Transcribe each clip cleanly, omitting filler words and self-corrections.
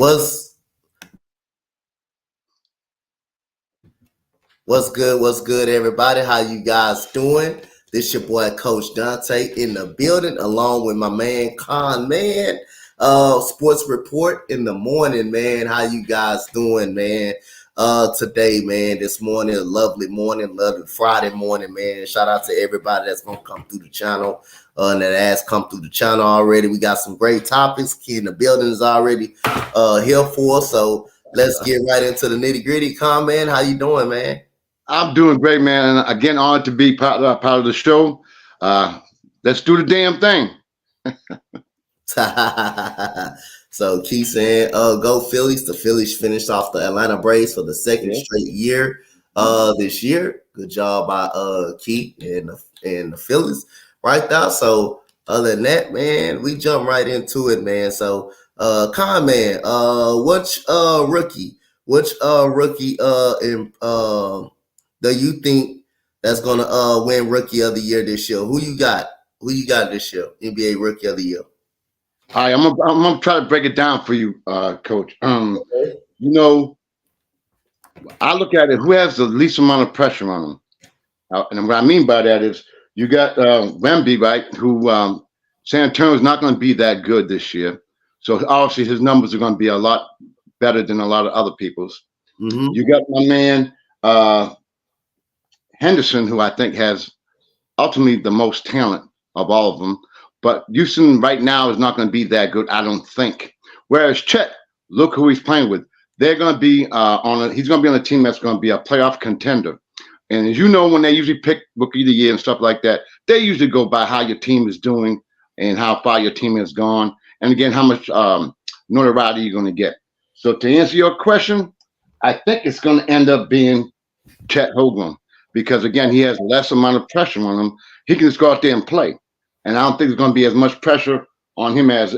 What's good? What's good, everybody? How you guys doing? This your boy, Coach Donte, in the building, along with my man, Conn, man. Sports Report in the morning, man. How you guys doing, man? Today, man, this morning, lovely Friday morning, man. Shout out to everybody that's going to come through the channel and that has come through the channel already. We got some great topics. Kid in the building is already here for us, so let's get right into the nitty gritty. Conn, man, how you doing, man? I'm doing great, man. And again, honored to be part of the show. Let's do the damn thing. So Keith saying, go Phillies. The Phillies finished off the Atlanta Braves for the second straight year this year. Good job by Keith and the Phillies right there. So other than that, man, we jump right into it, man. So Conn, man, which rookie do you think that's gonna win Rookie of the Year this year? Who you got? Who you got this year? NBA Rookie of the Year. All right, I'm gonna try to break it down for you, Coach. Okay. You know, I look at it. Who has the least amount of pressure on them? And what I mean by that is you got Wemby, right? Who San Antonio is not going to be that good this year. So obviously his numbers are going to be a lot better than a lot of other people's. Mm-hmm. You got my man Henderson, who I think has ultimately the most talent of all of them. But Houston right now is not going to be that good, I don't think. Whereas Chet, look who he's playing with. They're going to be he's going to be on a team that's going to be a playoff contender. And as you know, when they usually pick Rookie of the Year and stuff like that, they usually go by how your team is doing and how far your team has gone. And again, how much notoriety you're going to get. So to answer your question, I think it's going to end up being Chet Holmgren. Because, again, he has less amount of pressure on him. He can just go out there and play. And I don't think there's going to be as much pressure on him as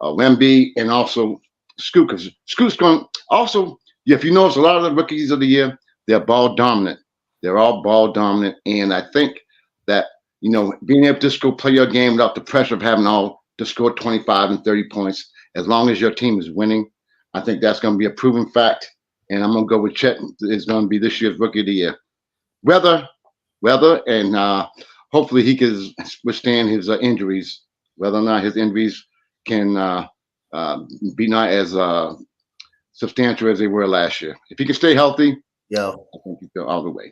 Wemby and also Scoot. Because Scoot's going – also, if you notice, a lot of the Rookies of the Year, they're ball dominant. They're all ball dominant. And I think that, you know, being able to just go play your game without the pressure of having all to score 25 and 30 points, as long as your team is winning, I think that's going to be a proven fact. And I'm going to go with Chet. It's going to be this year's Rookie of the Year. Weather, and hopefully he can withstand his injuries. Whether or not his injuries can be not as substantial as they were last year. If he can stay healthy, I think he'll go all the way.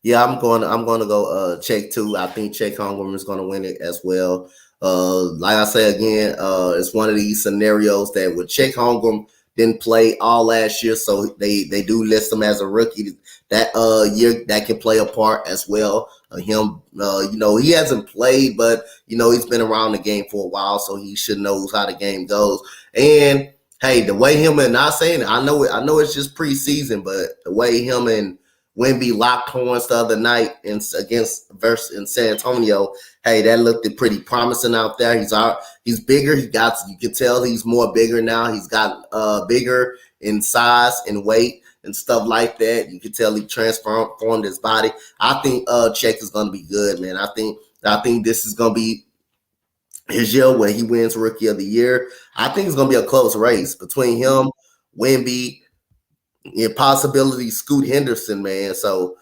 Yeah, I'm going to go Chet too. I think Chet Holmgren is going to win it as well. Like I say again, it's one of these scenarios that with Chet Holmgren didn't play all last year, so they do list him as a rookie that year that can play a part as well. You know, he hasn't played, but you know he's been around the game for a while, so he should know how the game goes. And hey, the way him and not saying I know it's just preseason, but the way him and Wemby locked horns the other night in San Antonio, hey, that looked pretty promising out there. He's bigger. You can tell he's more bigger now. He's got bigger in size and weight and stuff like that. You can tell he transformed his body. I think Chet is going to be good, man. I think this is going to be his year when he wins Rookie of the Year. I think it's going to be a close race between him, Wemby, and possibility Scoot Henderson, man. So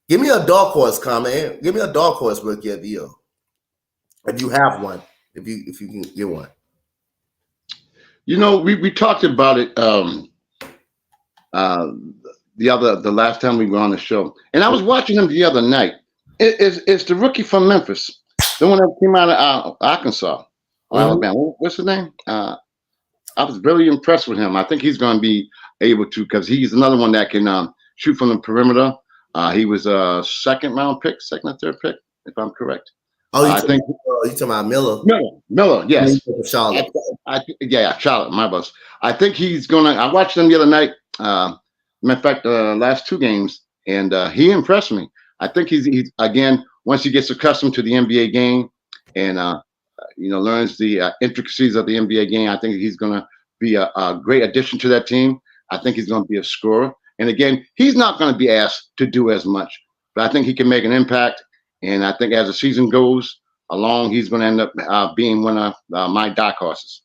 give me a dark horse, man. Give me a dark horse Rookie of the Year. If you have one. If you can get one. You know, we talked about it the last time we were on the show. And I was watching him the other night. It's the rookie from Memphis. The one that came out of Arkansas or Alabama. What's his name? I was really impressed with him. I think he's going to be able to, because he's another one that can shoot from the perimeter. He was a second or third pick, if I'm correct. Oh, you talking about Miller? Miller, yes. Charlotte. Charlotte, my boss. I think he's going to. I watched him the other night. Matter of fact, last two games, and he impressed me. I think he's again, once he gets accustomed to the NBA game and learns the intricacies of the NBA game, I think he's going to be a great addition to that team. I think he's going to be a scorer. And again, he's not going to be asked to do as much, but I think he can make an impact. And I think as the season goes along, he's going to end up being one of my dark horses.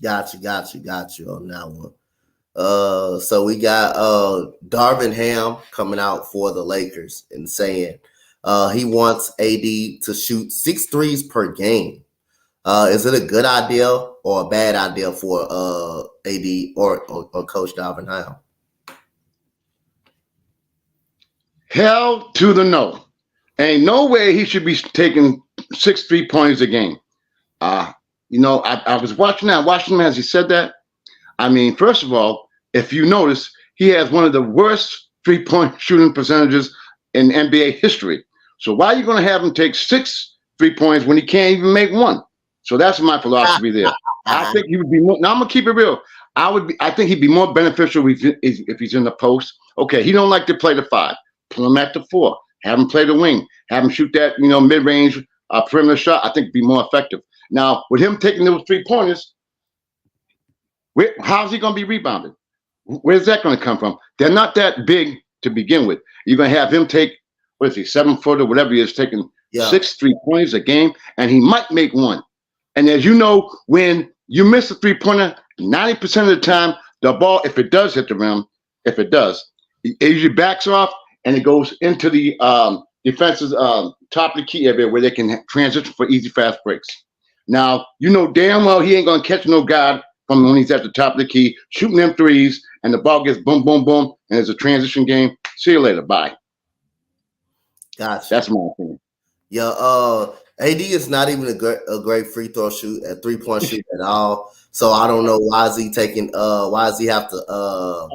Got you on that one. So we got Darwin Ham coming out for the Lakers and saying he wants AD to shoot 6 threes per game. Is it a good idea or a bad idea for AD or Coach Darwin Ham? Hell to the no. Ain't no way he should be taking 6 3-pointers a game. I was watching him as he said that. I mean, first of all, if you notice, he has one of the worst 3-point shooting percentages in NBA history. So why are you going to have him take 6 3-pointers when he can't even make one? So that's my philosophy there. I think he would be more. Now I'm gonna keep it real. I think he'd be more beneficial if he's in the post. Okay, he don't like to play the 5. Put him at the 4. Have him play the wing. Have him shoot that mid-range perimeter shot. I think it'd be more effective. Now with him taking those 3-pointers, how's he gonna be rebounded? Where's that going to come from? They're not that big to begin with. You're going to have him take, 7 foot or whatever he is, taking 6 3-pointers a game, and he might make one. And as you know, when you miss a 3-pointer, 90% of the time, the ball, if it does hit the rim, it usually backs off and it goes into the defense's top of the key area where they can transition for easy, fast breaks. Now, you know damn well he ain't going to catch no guard from when he's at the top of the key, shooting them threes, and the ball gets boom, boom, boom, and it's a transition game. See you later. Bye. Gotcha. That's my opinion. Yeah, AD is not even a great free throw shoot, a 3-point shoot at all. So I don't know why is he taking why does he have to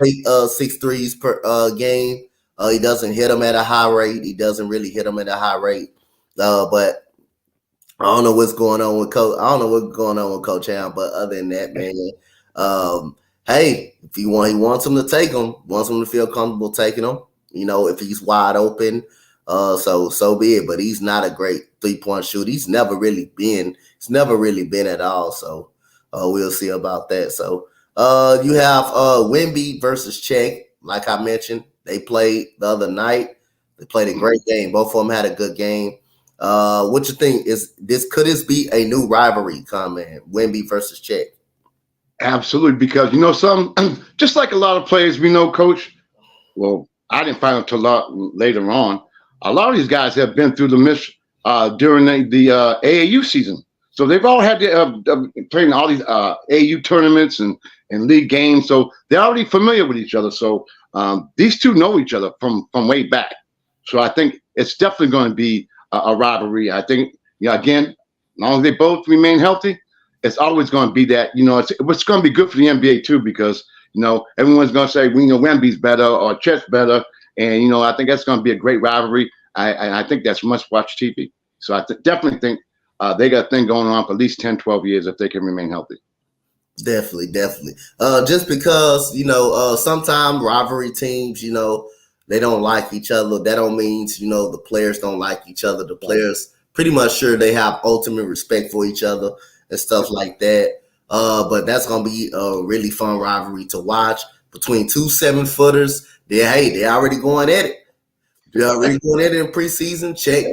take 6 threes per game? He doesn't hit them at a high rate. He doesn't really hit them at a high rate. But I don't know what's going on with Coach. I don't know what's going on with Coach Ham. But other than that, man, hey, if he wants him to take them, wants him to feel comfortable taking them. If he's wide open. So be it, but he's not a great 3-point shooter. He's never really been at all. So we'll see about that. So you have Wemby versus Chet. Like I mentioned, they played the other night. They played a great game. Both of them had a good game. What you think could this be a new rivalry coming? Wemby versus Chet? Absolutely, because just like a lot of players we know, Coach. Well, I didn't find out until later on. A lot of these guys have been through the mist during the AAU season. So they've all had to play in all these AAU tournaments and league games. So they're already familiar with each other. So these two know each other from way back. So I think it's definitely going to be a rivalry. I think, again, as long as they both remain healthy, it's always going to be that, it's going to be good for the NBA too, because, everyone's going to say, we know Wemby's better or Chet's better. And, I think that's going to be a great rivalry. I think that's must-watch TV. So I definitely think they got a thing going on for at least 10, 12 years if they can remain healthy. Definitely. Just because, sometimes rivalry teams, they don't like each other. That don't mean, the players don't like each other. The players pretty much sure they have ultimate respect for each other and stuff like that. But that's going to be a really fun rivalry to watch between 2 7-footers. They're already going at it. They're already going at it in preseason. Check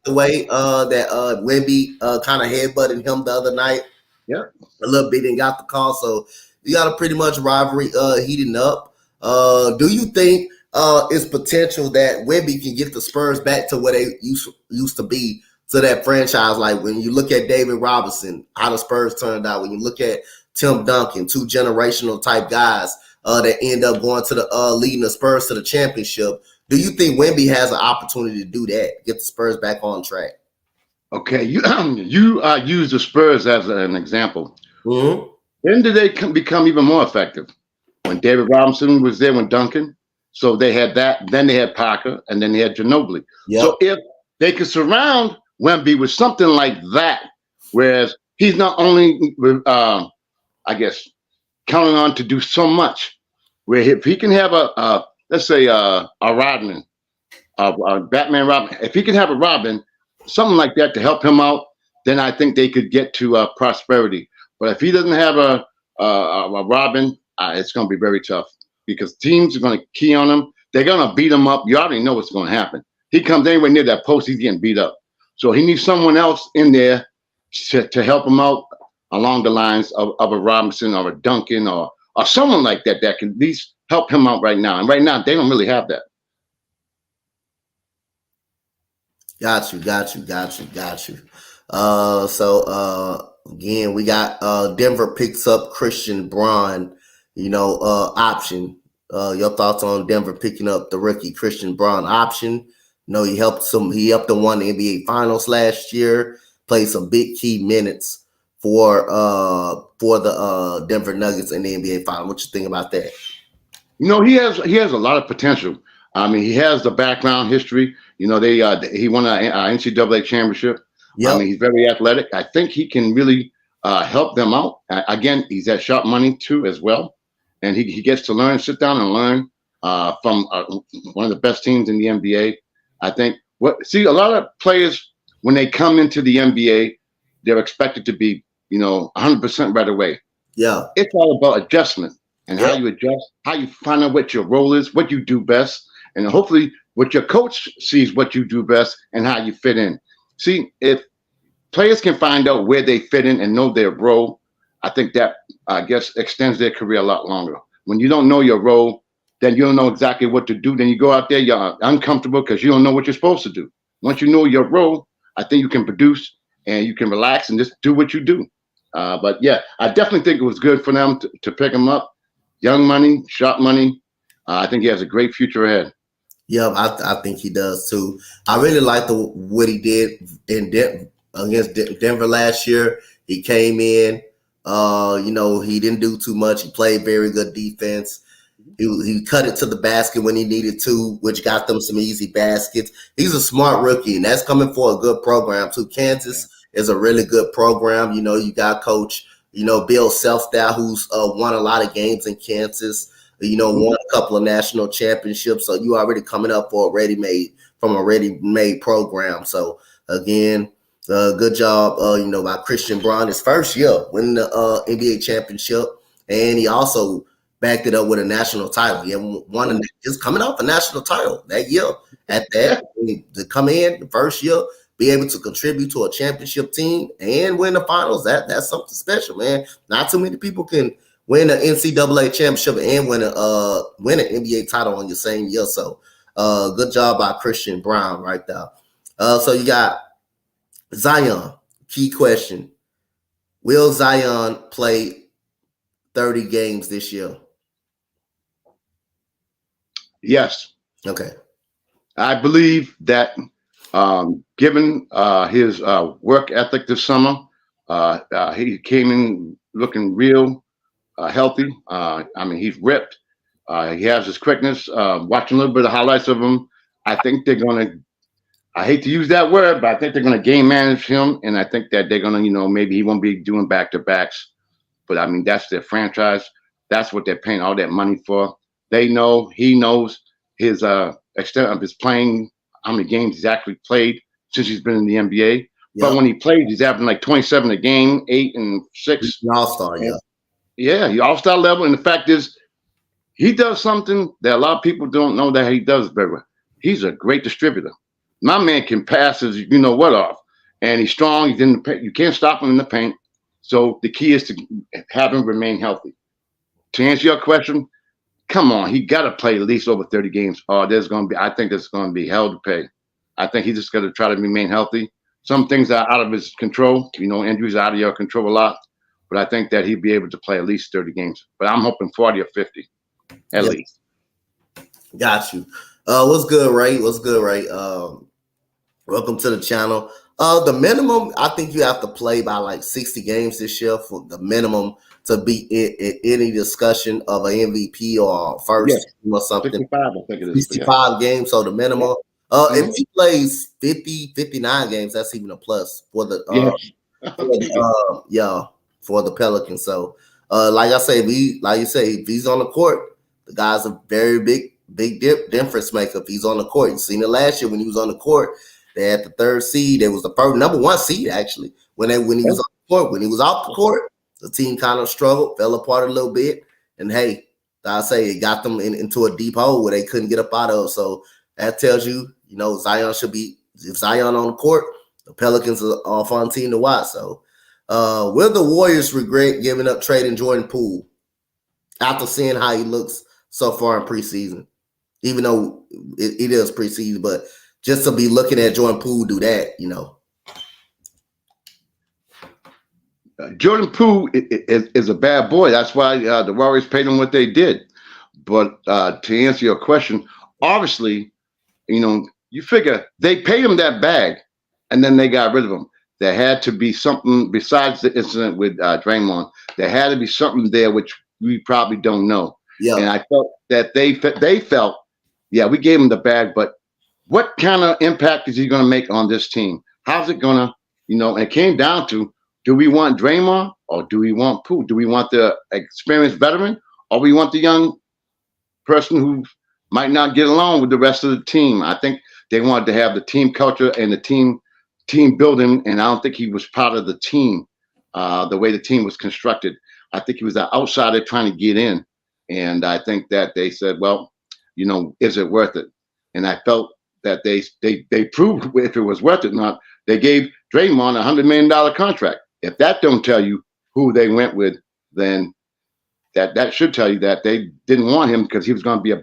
the way that Wemby kind of headbutted him the other night. Yeah, a little bit and got the call. So you got a pretty much rivalry heating up. Do you think it's potential that Wemby can get the Spurs back to where they used to be, to that franchise? Like when you look at David Robinson, how the Spurs turned out. When you look at Tim Duncan, 2 generational type guys that end up going to the leading the Spurs to the championship. Do you think Wemby has an opportunity to do that, get the Spurs back on track? Okay, you use the Spurs as an example. Mm-hmm. When did they become even more effective? When David Robinson was there, when Duncan. So they had that. Then they had Parker, and then they had Ginobili. Yep. So if they could surround Wemby with something like that, whereas he's not only, counting on to do so much, where if he can have let's say a Rodman, a Batman Robin, if he can have a Robin, something like that to help him out, then I think they could get to prosperity. But if he doesn't have a Robin, it's going to be very tough, because teams are going to key on him. They're going to beat him up. You already know what's going to happen. He comes anywhere near that post, he's getting beat up. So he needs someone else in there to help him out. along the lines of a Robinson or a Duncan or someone like that that can at least help him out right now. And right now, they don't really have that. Got you. Again, we got Denver picks up Christian Braun, option. Your thoughts on Denver picking up the rookie Christian Braun option? He helped them won the NBA Finals last year, played some big key minutes for the Denver Nuggets in the NBA Finals. What you think about that? He has a lot of potential. I mean, he has the background history. He won an NCAA championship. Yep. I mean, he's very athletic. I think he can really help them out. Again, he's at sharp money too as well, and he gets to sit down and learn from one of the best teams in the NBA. I think a lot of players when they come into the NBA, they're expected to be 100% right away. Yeah, it's all about adjustment. And how you adjust, how you find out what your role is, what you do best, and hopefully what your coach sees what you do best and how you fit in. See, if players can find out where they fit in and know their role, I think that, extends their career a lot longer. When you don't know your role, then you don't know exactly what to do. Then you go out there, you're uncomfortable because you don't know what you're supposed to do. Once you know your role, I think you can produce and you can relax and just do what you do. But yeah, I definitely think it was good for them to pick him up. Young money, sharp money. I think he has a great future ahead. Yeah, I think he does too. I really like what he did against Denver last year. He came in, he didn't do too much. He played very good defense. He cut it to the basket when he needed to, which got them some easy baskets. He's a smart rookie, and that's coming for a good program too. Kansas is a really good program. You got Coach Bill Self-Style, who's won a lot of games in Kansas, won a couple of national championships. So you already coming up for a ready-made program. So again, good job, by Christian Braun, his first year winning the NBA championship. And he also backed it up with a national title. He won just coming off a national title that year. At that, to come in the first year, be able to contribute to a championship team and win the finals, that's something special, man. Not too many people can win an NCAA championship and win an NBA title on your same year. So good job by Christian Braun right there. So you got Zion. Key question. Will Zion play 30 games this year? Yes. Okay. I believe that given his work ethic this summer, he came in looking real healthy. He's ripped. He has his quickness. Watching a little bit of highlights of him, I think they're going to, I hate to use that word, but I think they're going to game manage him. And I think that they're going to, maybe he won't be doing back-to-backs. But, that's their franchise. That's what they're paying all that money for. He knows his extent of his playing, how many games he's actually played since he's been in the NBA. Yep. But when he plays, he's having like 27 a game, 8 and 6. He's an all-star, yeah. Yeah, he's all-star level. And the fact is, he does something that a lot of people don't know that he does very well. He's a great distributor. My man can pass his off. And he's strong. He's in the paint. You can't stop him in the paint. So the key is to have him remain healthy. To answer your question, come on, he got to play at least over 30 games. I think there's going to be hell to pay. I think he's just going to try to remain healthy. Some things are out of his control. Injuries are out of your control a lot. But I think that he'd be able to play at least 30 games. But I'm hoping 40 or 50 at least. Got you. What's good, Ray? Welcome to the channel. The minimum, I think you have to play by like 60 games this year for the minimum to be in any discussion of an MVP or first team or something. 65, I think it is. 65 games, so the minimum. If he plays 50, 59 games, that's even a plus for the for the Pelicans. So like I say, if he's on the court, the guy's a very big difference maker. If he's on the court, you seen it last year when he was on the court. They had the 3rd seed. It was the number 1 seed actually when he was on the court. When he was off the court, the team kind of struggled, fell apart a little bit, and hey, I say it got them into a deep hole where they couldn't get up out of. So that tells you, Zion should be. If Zion on the court, the Pelicans are a fun team to watch. So Will the Warriors regret giving up trading Jordan Poole after seeing how he looks so far in preseason? Even though it is preseason, but just to be looking at Jordan Poole do that, Jordan Poole is a bad boy. That's why the Warriors paid him what they did. But to answer your question, obviously, you figure they paid him that bag, and then they got rid of him. There had to be something besides the incident with Draymond. There had to be something there which we probably don't know. Yeah. And I felt that they felt, yeah, we gave him the bag, but what kind of impact is he going to make on this team? How's it going to, and it came down to, do we want Draymond or do we want Poole? Do we want the experienced veteran or we want the young person who might not get along with the rest of the team? I think they wanted to have the team culture and the team building, and I don't think he was part of the team, the way the team was constructed. I think he was an outsider trying to get in, and I think that they said, well, is it worth it? And I felt that they proved if it was worth it or not. They gave Draymond a $100 million contract. If that don't tell you who they went with, then that should tell you that they didn't want him because he was going to be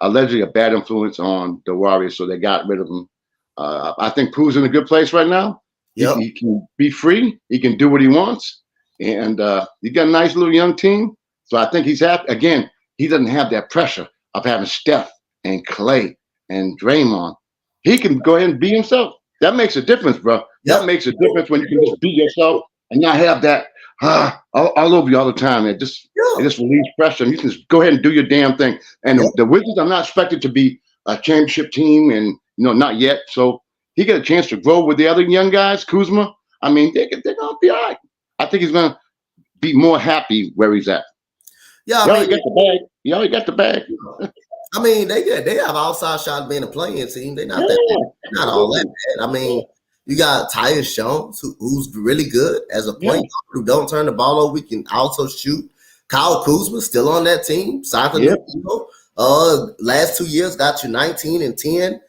allegedly a bad influence on the Warriors, so they got rid of him. I think Poole's in a good place right now. Yep. He can be free. He can do what he wants, and he got a nice little young team. So I think he's happy. Again, he doesn't have that pressure of having Steph and Clay and Draymond. He can go ahead and be himself. That makes a difference, bro. Yep. That makes a difference when you can just be yourself and not have that all over you all the time. It just relieves pressure. And you can just go ahead and do your damn thing. And the Wizards are not expected to be a championship team, and not yet. So he get a chance to grow with the other young guys. Kuzma, I mean, they're gonna be all right. I think he's gonna be more happy where he's at. Yeah, he already got the bag. He already got the bag. I mean, they have outside shots being a playing team. They're not not all that bad. I mean, you got Tyus Jones, who's really good as a point guard, who don't turn the ball over. We can also shoot. Kyle Kuzma still on that team. Signed a new deal. Last 2 years got you 19 and 10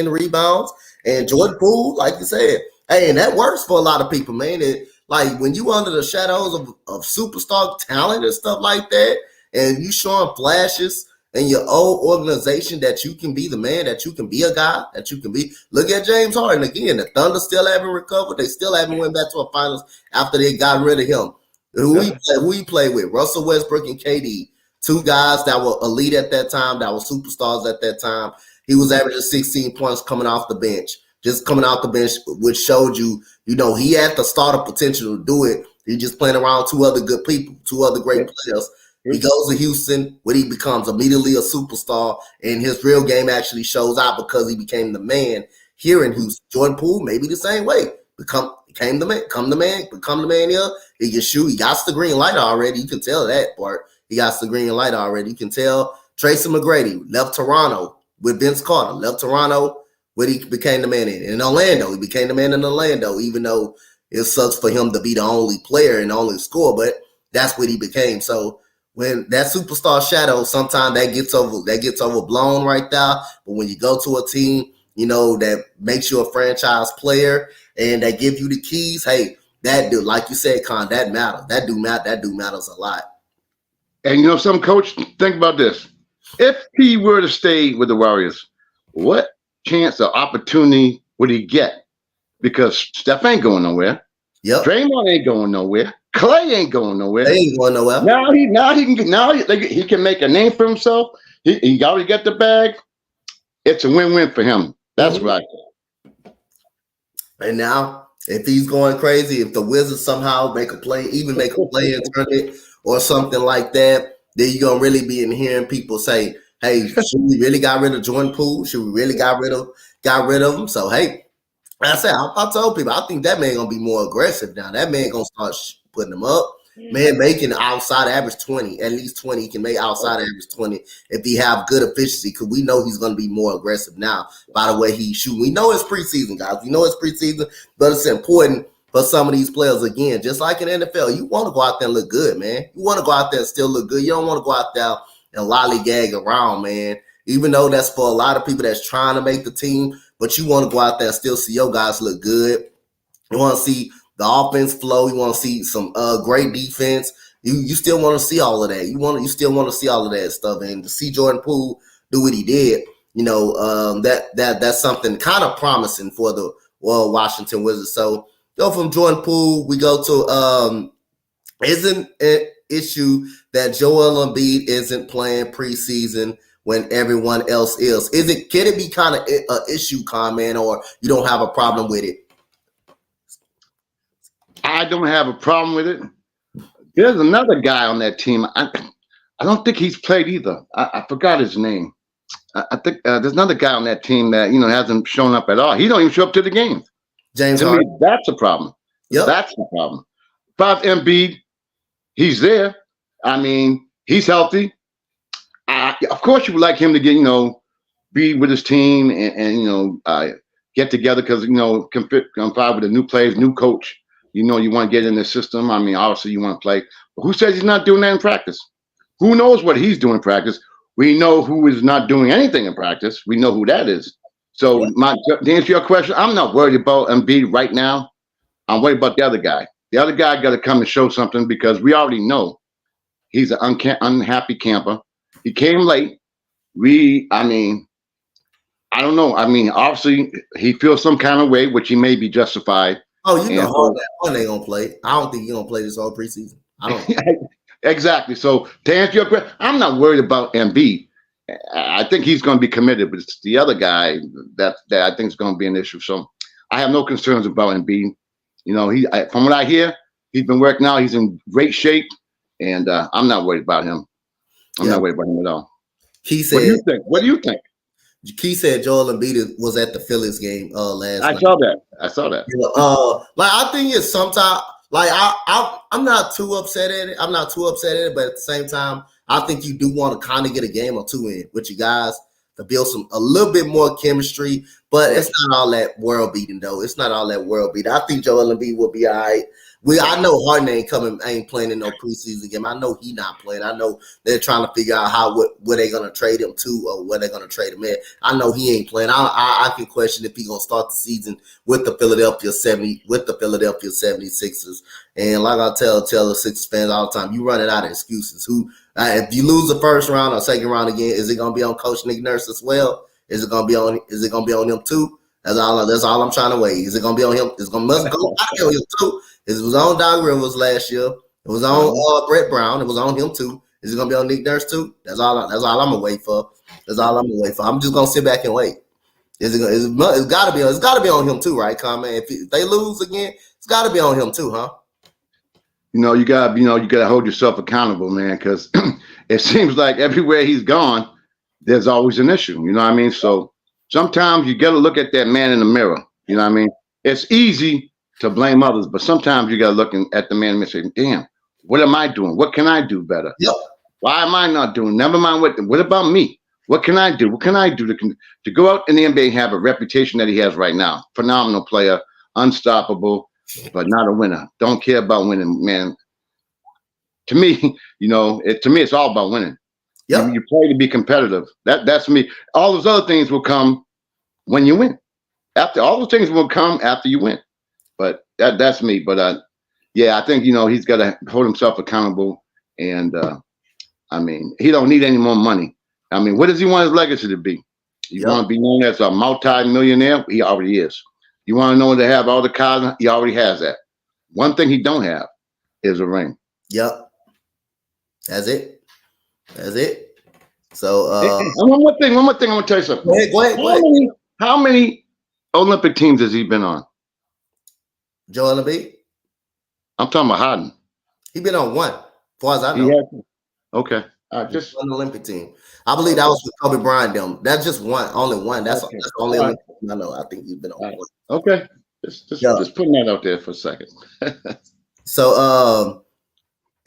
rebounds. And Jordan Poole, like you said, hey, and that works for a lot of people, man. Like when you under the shadows of superstar talent and stuff like that, and you showing flashes in your old organization that you can be the man, that you can be a guy, that you can be. Look at James Harden again. The Thunder still haven't recovered. They still haven't went back to a finals after they got rid of him. Who he played with? Russell Westbrook and KD. Two guys that were elite at that time, that were superstars at that time. He was averaging 16 points coming off the bench. Just coming off the bench, which showed you, he had the starter potential to do it. He just playing around two other good people, two other great players. He goes to Houston, where he becomes immediately a superstar, and his real game actually shows out because he became the man here in Houston. Jordan Poole, maybe the same way. Become the man here. He can shoot. He got the green light already. You can tell that part. He got the green light already. You can tell Tracy McGrady left Toronto with Vince Carter. Left Toronto where he became the man in Orlando. He became the man in Orlando, even though it sucks for him to be the only player and the only scorer, but that's what he became. So when that superstar shadow, sometimes that gets overblown right there. But when you go to a team, that makes you a franchise player and they give you the keys, hey, that dude, like you said, Conn, that matters. That do matters a lot. And some coach, think about this. If he were to stay with the Warriors, what chance or opportunity would he get? Because Steph ain't going nowhere. Yep. Draymond ain't going nowhere. Clay ain't going nowhere. They ain't going nowhere. He can make a name for himself. He already got the bag. It's a win-win for him. That's right. And now, if he's going crazy, if the Wizards somehow make a play in tournament or something like that, then you're gonna really be in hearing people say, "Hey, should we really got rid of Jordan Poole? Should we really got rid of him?" So hey, like I said, I told people I think that man gonna be more aggressive now. That man gonna start putting them up. Man making outside average 20, at least 20. He can make outside average 20 if he have good efficiency, because we know he's going to be more aggressive now by the way he shoot. We know it's preseason, guys. We know it's preseason, but it's important for some of these players, again, just like in NFL, you want to go out there and look good, man. You want to go out there and still look good. You don't want to go out there and lollygag around, man. Even though that's for a lot of people that's trying to make the team, but you want to go out there and still see your guys look good. You want to see the offense flow. You want to see some great defense. You still want to see all of that. You still want to see all of that stuff. And to see Jordan Poole do what he did, that's something kind of promising for the Washington Wizards. So go from Jordan Poole, we go to isn't an issue that Joel Embiid isn't playing preseason when everyone else is. Can it be kind of an issue, comment, or you don't have a problem with it? I don't have a problem with it. There's another guy on that team. I don't think he's played either. I forgot his name. I think there's another guy on that team that hasn't shown up at all. He don't even show up to the games. James to Harden. me, that's a problem. Yep. That's the problem. Bob Embiid, he's there. I mean, he's healthy. Of course, you would like him to get be with his team and get together because confide with the new players, new coach. You want to get in the system. I mean, obviously you want to play. But who says he's not doing that in practice? Who knows what he's doing in practice? We know who is not doing anything in practice. We know who that is. So to answer your question, I'm not worried about Embiid right now. I'm worried about the other guy. The other guy got to come and show something because we already know he's an unhappy camper. He came late. I don't know. I mean, obviously he feels some kind of way, which he may be justified. Oh, Harden ain't gonna play. I don't think he's gonna play this whole preseason. I don't. Exactly. So to answer your question, I'm not worried about Embiid. I think he's going to be committed, but it's the other guy that I think is going to be an issue. So I have no concerns about Embiid. From what I hear, he's been working out. He's in great shape, and I'm not worried about him. I'm not worried about him at all. He said, What do you think? Key said Joel Embiid was at the Phillies game last night. I saw that. I think it's sometimes I'm not too upset at it. But at the same time, I think you do want to kind of get a game or two in with you guys to build a little bit more chemistry. But it's not all that world beating though. It's not all that world beating. I think Joel Embiid will be all right. I know Harden ain't playing in no preseason game. I know he not playing. I know they're trying to figure out where they're gonna trade him to or where they're gonna trade him at. I know he ain't playing. I can question if he's gonna start the season with the Philadelphia 76ers. And like I tell the Sixers fans all the time, you running out of excuses. If you lose the first round or second round again, is it gonna be on Coach Nick Nurse as well? Is it gonna be on him too? That's all I'm trying to weigh. Is it gonna be on him? Must go on him too. It was on Doc Rivers last year. It was on Brett Brown. It was on him too. Is it gonna be on Nick Nurse too? That's all I'm gonna wait for. I'm just gonna sit back and wait. It's gotta be on him too, right, Conn? If they lose again, it's gotta be on him too, huh? You gotta hold yourself accountable, man, because it seems like everywhere he's gone, there's always an issue. You know what I mean? So sometimes you gotta look at that man in the mirror. You know what I mean? It's easy to blame others, but sometimes you got to look at the man and say, damn, what am I doing? What can I do better? Yep. Why am I not doing? Never mind what about me? What can I do? What can I do to go out in the NBA and have a reputation that he has right now? Phenomenal player, unstoppable, but not a winner. Don't care about winning, man. To me, it's all about winning. Yep. You play to be competitive. That's me. All those other things will come when you win. All those things will come after you win. But that's me. But I think he's got to hold himself accountable, and he don't need any more money. I mean, what does he want his legacy to be? You want to be known as a multi-millionaire? He already is. You want to know to have all the cars? He already has that. One thing he don't have is a ring. Yep. That's it. So one more thing. I want to tell you something. Go ahead. How many Olympic teams has he been on? Joel Embiid? I'm talking about Harden. He been on one, as far as I know. Okay. Just one Olympic team. I believe that was with Kobe Bryant. That's just one, only one. That's the only Olympic team I know. I think he's been on one. Okay. Just putting that out there for a second. So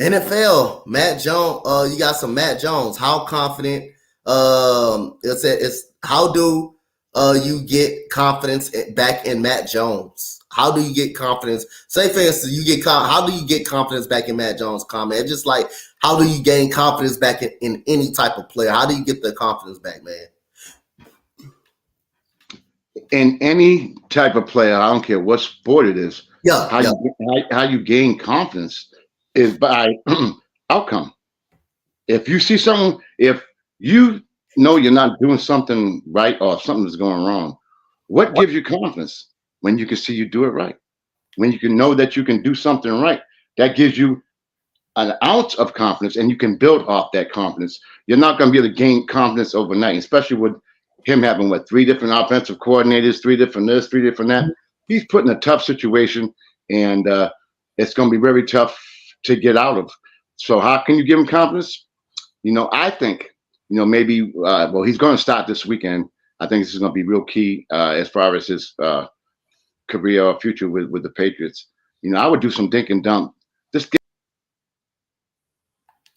NFL, Matt Jones, you got some Matt Jones. How confident? It's how do you get confidence back in Matt Jones? How do you get confidence? Say, for instance, how do you get confidence back in Matt Jones? Comment. Just like, how do you gain confidence back in any type of player? How do you get the confidence back, man? In any type of player, I don't care what sport it is, Yeah, How yeah. you gain confidence is by outcome. If you see someone, if you know you're not doing something right or something's going wrong, what gives you confidence? When you can see you do it right, when you can know that you can do something right, that gives you an ounce of confidence, and you can build off that confidence. You're not going to be able to gain confidence overnight, especially with him having what, 3 different offensive coordinators, 3 different this, 3 different that. He's put in a tough situation, and it's going to be very tough to get out of. So how can you give him confidence? I think, maybe, well, he's going to start this weekend. I think this is going to be real key as far as his career or future with the Patriots. I would do some dink and dump. Just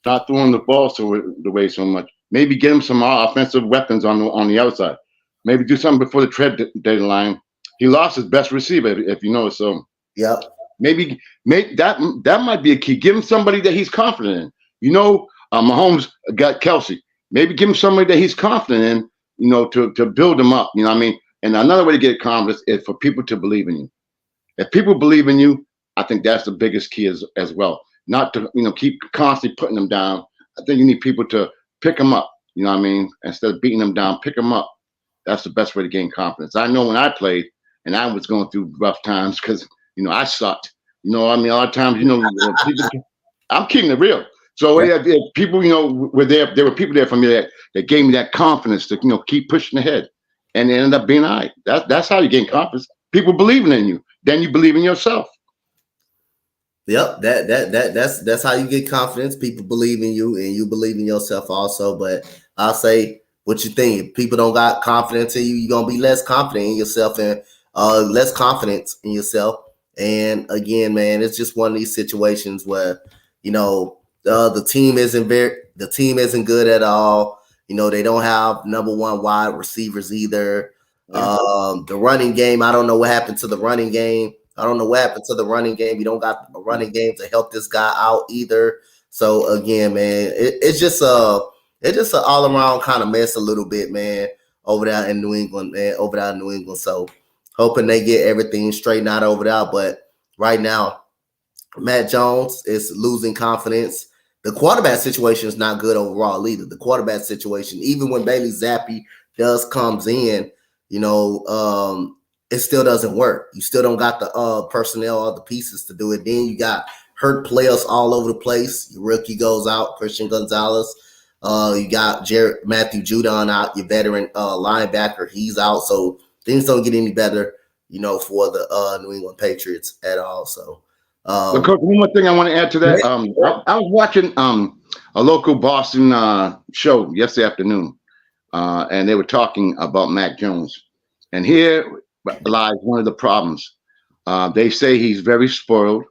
not throwing the ball the way so much. Maybe get him some offensive weapons on the outside. Maybe do something before the trade deadline. He lost his best receiver, if you know. So Yep. maybe make that might be a key. Give him somebody that he's confident in. Mahomes got Kelsey. Maybe give him somebody that he's confident in. To build him up. What I mean. And another way to get confidence is for people to believe in you. If people believe in you, I think that's the biggest key as well. Not to keep constantly putting them down. I think you need people to pick them up. Instead of beating them down, pick them up. That's the best way to gain confidence. I know when I played and I was going through rough times because I sucked. A lot of times people, I'm keeping it real. So if people were there were people there for me that gave me that confidence to keep pushing ahead, and it ended up being all right. That's how you gain confidence. People believing in you, then you believe in yourself. Yep, that's how you get confidence. People believe in you, and you believe in yourself also. But I'll say, what you think? If people don't got confidence in you, you're gonna be less confident in yourself and less confidence in yourself. And again, man, it's just one of these situations where the team isn't good at all. They don't have number one wide receivers either. The running game, I don't know what happened to the running game. I don't know what happened to the running game. You don't got a running game to help this guy out either. So again, man, it's just an all around kind of mess a little bit, man, over there in New England, man, over there in New England. So hoping they get everything straightened out over there. But right now, Matt Jones is losing confidence. The quarterback situation is not good overall either. The quarterback situation, even when Bailey Zappi comes in, it still doesn't work. You still don't got the personnel or the pieces to do it. Then you got hurt players all over the place. Your rookie goes out, Christian Gonzalez. You got Matthew Judon out, your veteran linebacker. He's out. So things don't get any better, for the New England Patriots at all. So, Coach, one more thing I want to add to that. I was watching a local Boston show yesterday afternoon, and they were talking about Mac Jones. And here lies one of the problems. They say he's very spoiled.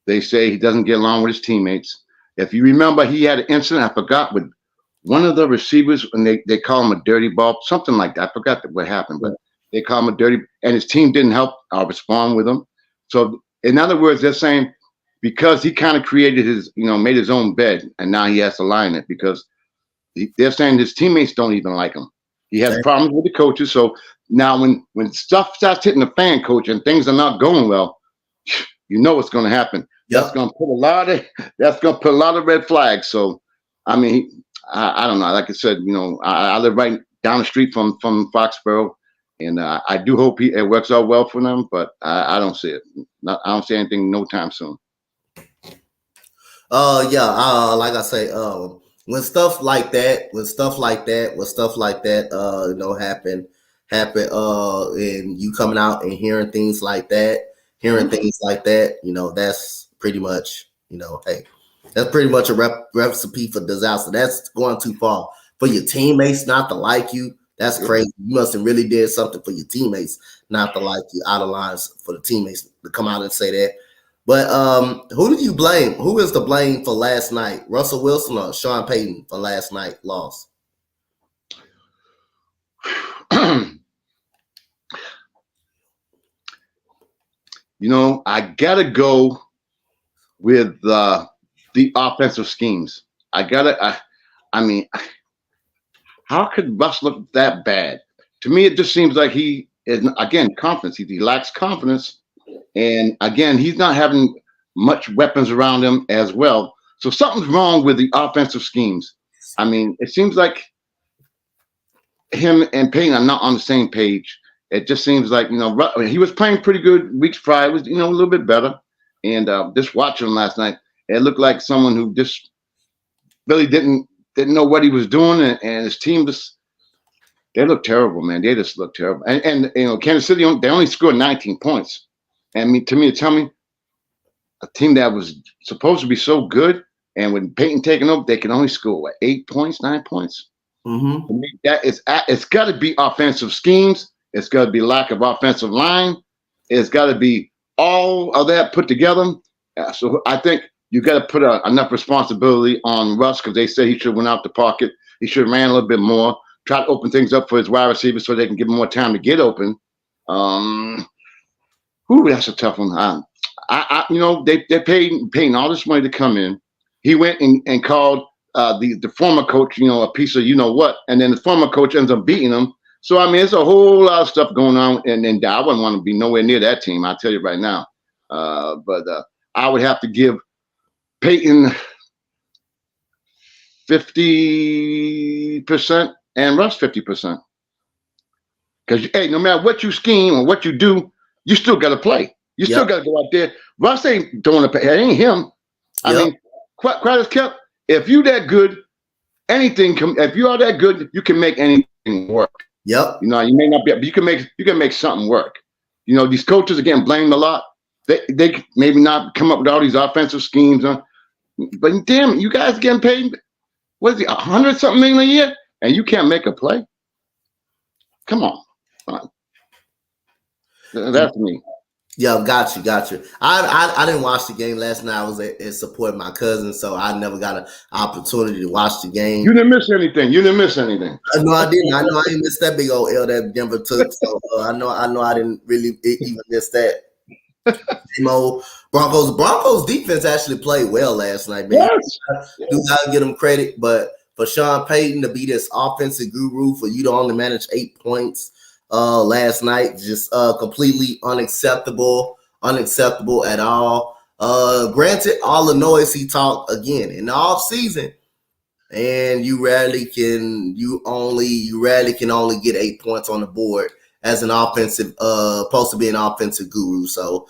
They say he doesn't get along with his teammates. If you remember, he had an incident, I forgot, with one of the receivers, and they call him a dirty ball, something like that. I forgot what happened, but they call him a dirty, and his team didn't help respond with him. So in other words, they're saying because he kind of created made his own bed, and now he has to lie in it because they're saying his teammates don't even like him. He has problems with the coaches. So now when stuff starts hitting the fan, coach, and things are not going well, what's going to happen. Yep. That's going to put a lot of red flags. So, I don't know. Like I said, I live right down the street from Foxborough, and I do hope it works out well for them, but I don't see it. I don't see anything no time soon. Like I say, when stuff like that, happen, and you coming out and hearing things like that, that's pretty much, hey, that's pretty much a recipe for disaster. That's going too far. For your teammates not to like you, that's crazy. You must have really did something for your teammates not to like you. Out of lines for the teammates to come out and say that. But who do you blame? Who is to blame for last night? Russell Wilson or Sean Payton for last night's loss? I gotta go with the offensive schemes. How could Russ look that bad? To me, it just seems like he is, again, confidence. He lacks confidence. And again, he's not having much weapons around him as well. So something's wrong with the offensive schemes. I mean, it seems like him and Payton are not on the same page. It just seems like, he was playing pretty good weeks prior. It was, a little bit better. And just watching him last night, it looked like someone who just really didn't know what he was doing. And his team they look terrible, man. They just look terrible. And Kansas City, they only scored 19 points. And tell me, a team that was supposed to be so good, and with Payton taking over, they can only score, 8 points, 9 points? Mm-hmm. For me, it's got to be offensive schemes. It's got to be lack of offensive line. It's got to be all of that put together. So I think you got to put enough responsibility on Russ, because they say he should have went out the pocket. He should have ran a little bit more, try to open things up for his wide receivers so they can give him more time to get open. That's a tough one. They paid Payton all this money to come in. He went and called the former coach, a piece of what, and then the former coach ends up beating him. So I mean, there's a whole lot of stuff going on, and I wouldn't want to be nowhere near that team. I'll tell you right now. But I would have to give Payton 50% and Russ 50%. Because hey, no matter what you scheme or what you do, you still got to play. You still got to go out there. Russ ain't doing it. It ain't him. I mean, credit's kept. If you that good, if you are that good, you can make anything work. Yep. You may not be, but you can make something work. These coaches are getting blamed a lot. They maybe not come up with all these offensive schemes, but damn, you guys getting paid, what is it, $100-something million a year, and you can't make a play? Come on. That's me. Yeah, got you. I didn't watch the game last night. I was at supporting my cousin, so I never got an opportunity to watch the game. You didn't miss anything. No, I didn't. I know I didn't miss that big old L that Denver took. So I know I didn't really even miss that. Same old Broncos defense actually played well last night, man. Yes. Do gotta give them credit, but for Sean Payton to be this offensive guru, for you to only manage 8 points last night, just completely unacceptable at all. Granted, all the noise he talked again in the off season, and you rarely can only get 8 points on the board as an offensive supposed to be an offensive guru. So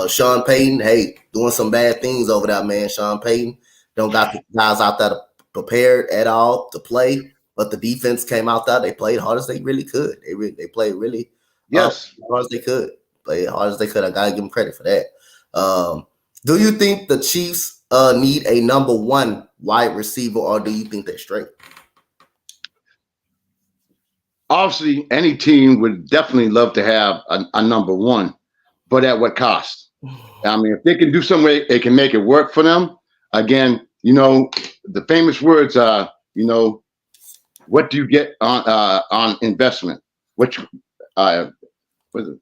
Sean Payton, hey, doing some bad things over there, man. Sean Payton don't got the guys out there prepared at all to play. But the defense came out there. They played hard as they really could. They played really hard as they could. Played hard as they could. I gotta give them credit for that. Do you think the Chiefs need a number one wide receiver, or do you think they're straight? Obviously, any team would definitely love to have a number one, but at what cost? I mean, if they can do some way, they can make it work for them. Again, the famous words are, what do you get on investment? Which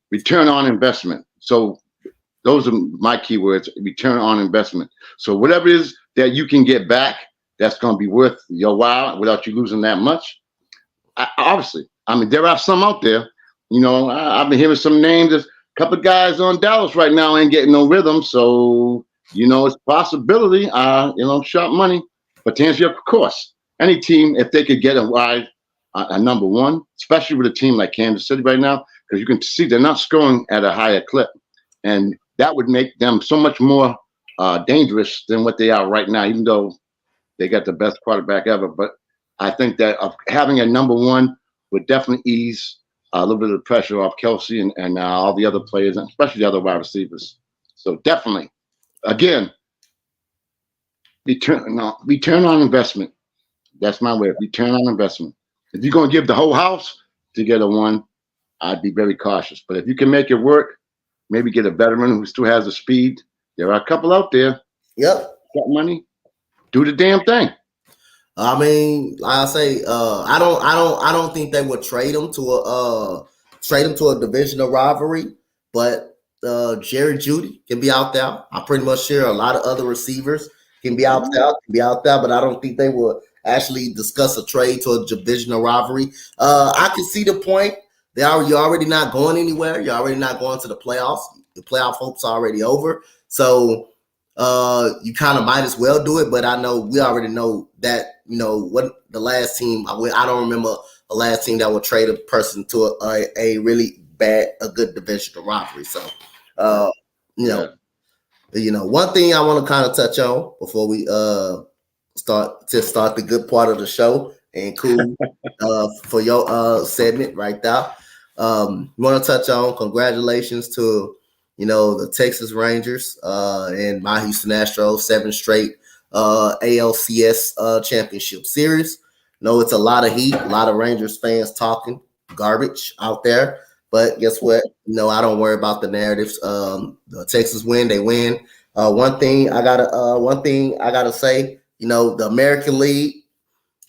return on investment. So those are my keywords: return on investment. So whatever it is that you can get back, that's going to be worth your while without you losing that much. Obviously, I mean, there are some out there. I've been hearing some names. There's a couple of guys on Dallas right now ain't getting no rhythm. So it's a possibility. Sharp money. But to answer your course, any team, if they could get a number one, especially with a team like Kansas City right now, because you can see they're not scoring at a higher clip, and that would make them so much more dangerous than what they are right now, even though they got the best quarterback ever. But I think that having a number one would definitely ease a little bit of the pressure off Kelsey and all the other players, and especially the other wide receivers. So definitely, again, return on investment. That's my way. Return on investment. If you're going to give the whole house to get a one, I'd be very cautious. But if you can make it work, maybe get a veteran who still has the speed. There are a couple out there. Yep. Got money. Do the damn thing. I mean, like I say, I don't think they would trade him to a divisional rivalry, but Jerry Jeudy can be out there. I'm pretty much sure a lot of other receivers can be out there, but I don't think they would actually discuss a trade to a divisional rivalry. I can see the point. You're already not going anywhere. You're already not going to the playoffs. the playoff hope's already over. So you kind of might as well do it. But I know we already know that, what the last team, I don't remember a last team that would trade a person to a really good divisional rivalry. So, Yeah. One thing I want to kind of touch on before we start the good part of the show and cool for your segment right there. Want to touch on congratulations to the Texas Rangers and my Houston Astros, 7 straight ALCS championship series. No, it's a lot of heat, a lot of Rangers fans talking garbage out there. But guess what? I don't worry about the narratives. The Texas win, they win. One thing I gotta say, the American League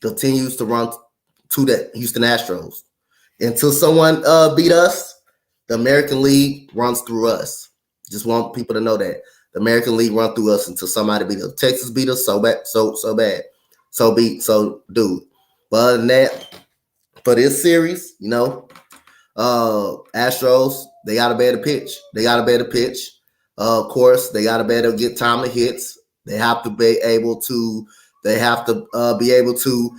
continues to run to the Houston Astros. Until someone beat us, the American League runs through us. Just want people to know that the American League run through us until somebody beat us. Texas beat us so bad, so dude. But other than that, for this series, Astros, they got to be able to pitch. Of course, they got to be able to get timely hits. They have to be able to. They have to be able to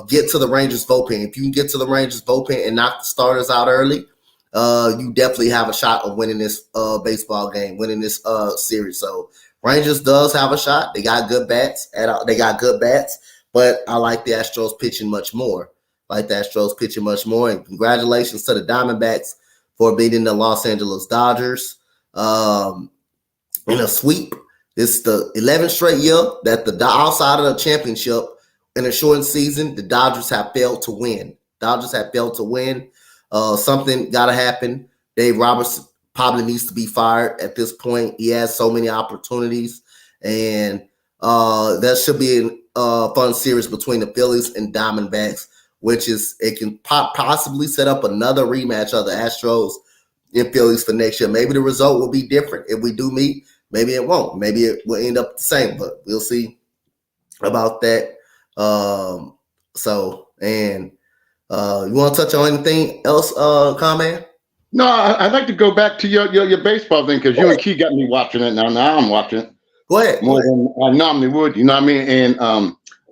get to the Rangers bullpen. If you can get to the Rangers bullpen and knock the starters out early, you definitely have a shot of winning this baseball game, winning this series. So Rangers does have a shot. They got good bats. But I like the Astros pitching much more. And congratulations to the Diamondbacks for beating the Los Angeles Dodgers in a sweep. It's the 11th straight year that the outside of the championship in a shortened season, the Dodgers have failed to win. Something got to happen. Dave Roberts probably needs to be fired at this point. He has so many opportunities, and that should be a fun series between the Phillies and Diamondbacks, which is it can possibly set up another rematch of the Astros and Phillies for next year. Maybe the result will be different if we do meet. Maybe it won't. Maybe it will end up the same, but we'll see about that. You want to touch on anything else, Conn? No, I'd like to go back to your baseball thing because you and Key got me watching it now. Now I'm watching it. Go ahead. More than I normally would. You know what I mean? And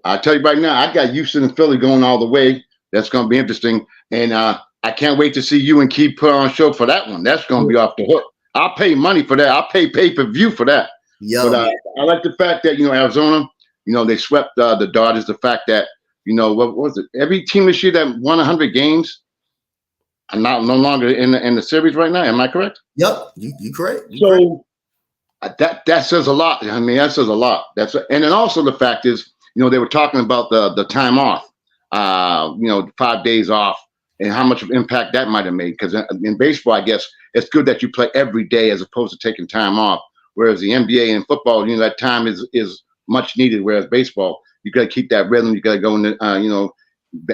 I tell you right now, I got Houston and Philly going all the way. That's going to be interesting. And I can't wait to see you and Key put on a show for that one. That's going to be off the hook. I'll pay money for that. I'll pay pay-per-view for that. Yo. But I like the fact that, Arizona, they swept the Dodgers. The fact that, what was it? Every team this year that won 100 games are no longer in the series right now. Am I correct? Yep, you correct. That says a lot. I mean, that says a lot. And then also the fact is, they were talking about the time off, 5 days off, and how much of impact that might have made. Because in baseball, I guess it's good that you play every day as opposed to taking time off. Whereas the NBA and football, that time is much needed. Whereas baseball, you got to keep that rhythm. You got to go in the,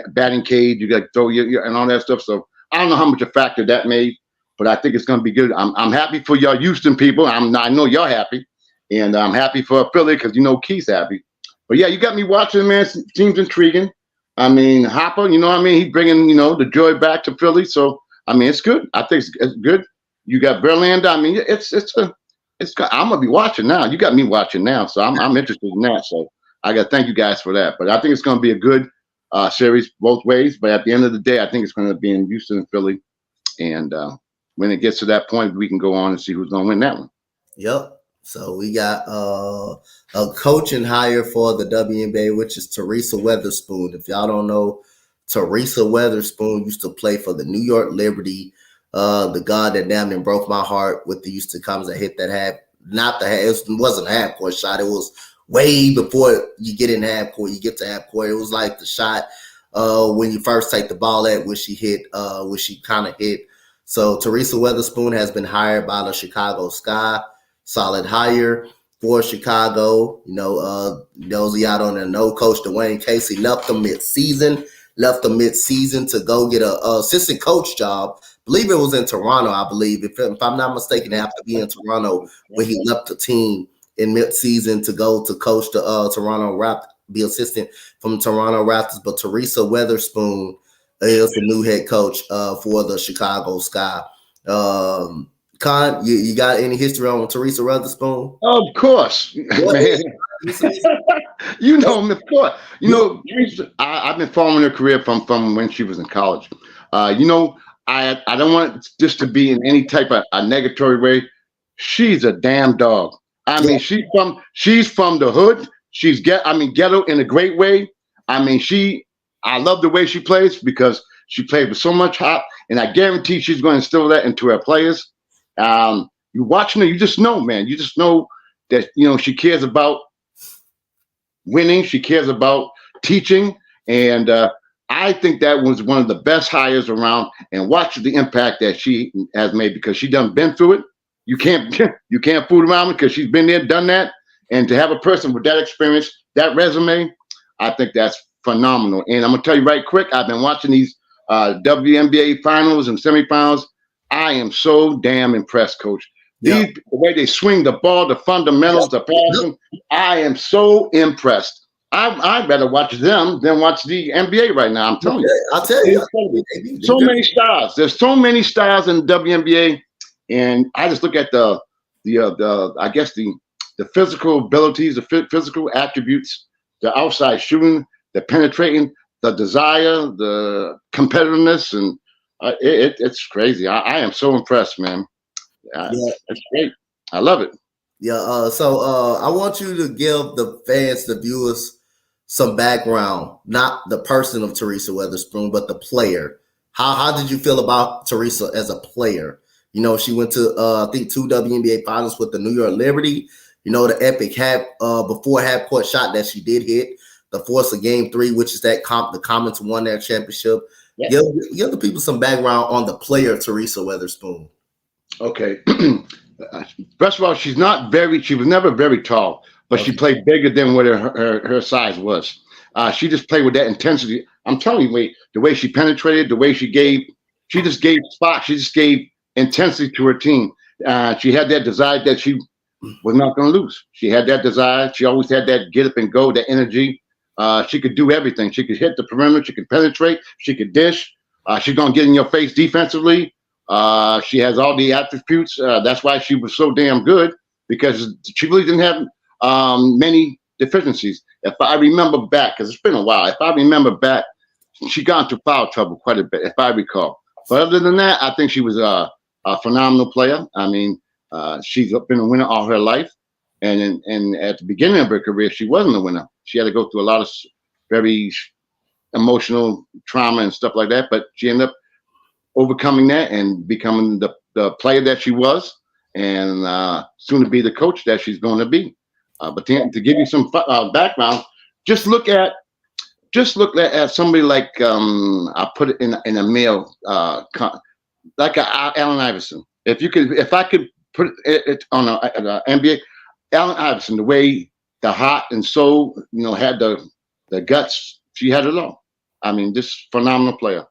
batting cage. You got to throw your and all that stuff. So I don't know how much a factor that made, but I think it's going to be good. I'm happy for y'all Houston people. I know y'all happy, and I'm happy for Philly because Keith's happy. But yeah, you got me watching, man. Seems intriguing. I mean, Hopper, he's bringing the joy back to Philly. So I mean, it's good. I think it's good. You got Verlander. I mean, I'm gonna be watching now. You got me watching now, so I'm interested in that. So I got to thank you guys for that. But I think it's going to be a good series both ways. But at the end of the day, I think it's going to be in Houston and Philly. And when it gets to that point, we can go on and see who's going to win that one. Yep. So we got a coaching hire for the WNBA, which is Teresa Weatherspoon. If y'all don't know, Teresa Weatherspoon used to play for the New York Liberty. The god that damn near broke my heart with the Houston Comets that hit that half. It wasn't a half court shot. It was way before you get in half court. You get to half court. It was like the shot when you first take the ball at which she kind of hit. So Teresa Weatherspoon has been hired by the Chicago Sky. Solid hire for Chicago. Those of y'all don't know, Coach Dwayne Casey left them mid-season to go get a assistant coach job. I believe it was in Toronto, I believe. If I'm not mistaken, it have to be in Toronto when he left the team in mid-season to go to coach the Toronto Raptors, be assistant from Toronto Raptors. But Teresa Weatherspoon is the new head coach for the Chicago Sky. Conn, you got any history on Teresa Weatherspoon? Of course, man. You know, of course. You know, I've been following her career from when she was in college. You know, I don't want this to be in any type of a negatory way. She's a damn dog. I mean, she's from the hood. Ghetto in a great way. I mean, I love the way she plays because she played with so much heart, and I guarantee she's going to instill that into her players. You watching her, you just know, man. You just know that she cares about winning. She cares about teaching, and I think that was one of the best hires around. And watch the impact that she has made because she done been through it. You can't fool around because she's been there, done that, and to have a person with that experience, that resume, I think that's phenomenal. And I'm gonna tell you right quick, I've been watching these WNBA finals and semifinals. I am so damn impressed, Coach. The way they swing the ball, the fundamentals, the passing, I am so impressed. I'd rather watch them than watch the NBA right now. I'm telling you. I'll tell you. So many stars. There's so many stars in the WNBA, and I just look at the physical abilities, the physical attributes, the outside shooting, the penetrating, the desire, the competitiveness, and it's crazy. I am so impressed, man. It's great. I love it. Yeah. So I want you to give the fans, the viewers, some background, not the person of Teresa Weatherspoon, but the player. How did you feel about Teresa as a player? She went to I think 2 WNBA finals with the New York Liberty. The epic before half court shot that she did hit, the force of Game 3, which is that the Comets won their championship. Yeah. Give the people some background on the player Teresa Weatherspoon. Okay. First of all, she was never very tall, but she played bigger than what her size was. She just played with that intensity. I'm telling you, the way she penetrated, the way she just gave spots. She just gave intensity to her team. She had that desire that she was not going to lose. She had that desire. She always had that get up and go, that energy. She could do everything. She could hit the perimeter. She could penetrate. She could dish. She's going to get in your face defensively. She has all the attributes. That's why she was so damn good, because she really didn't have many deficiencies. If I remember back, because it's been a while, if I remember back, she got into foul trouble quite a bit, if I recall. But other than that, I think she was a phenomenal player. I mean, she's been a winner all her life. And at the beginning of her career, she wasn't a winner. She had to go through a lot of very emotional trauma and stuff like that. But she ended up overcoming that and becoming the player that she was, and soon to be the coach that she's going to be. But to give you some background, just look at somebody like I put it in a male like Allen Iverson. If I could put it on an NBA, Allen Iverson, the way the heart and soul, had the guts, she had it all. I mean, just phenomenal player.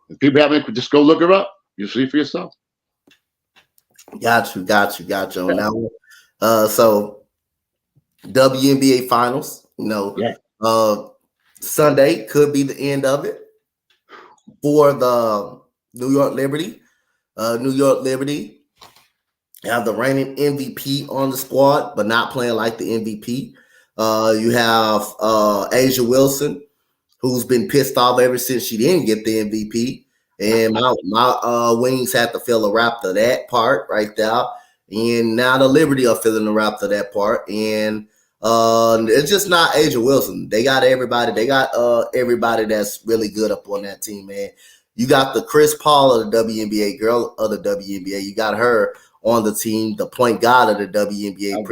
If people haven't, just go look her up. You'll see for yourself. Got you. Now, so WNBA finals, Sunday could be the end of it for the New York Liberty. You have the reigning MVP on the squad, but not playing like the MVP. You have Asia Wilson, who's been pissed off ever since she didn't get the MVP. And my wings had to feel a wrap to that part right there. And now the Liberty are feeling the wrap to that part. And it's just not Asia Wilson. They got everybody. They got everybody that's really good up on that team, man. You got the Chris Paul of the WNBA, girl of the WNBA. You got her on the team, the point guard of the WNBA,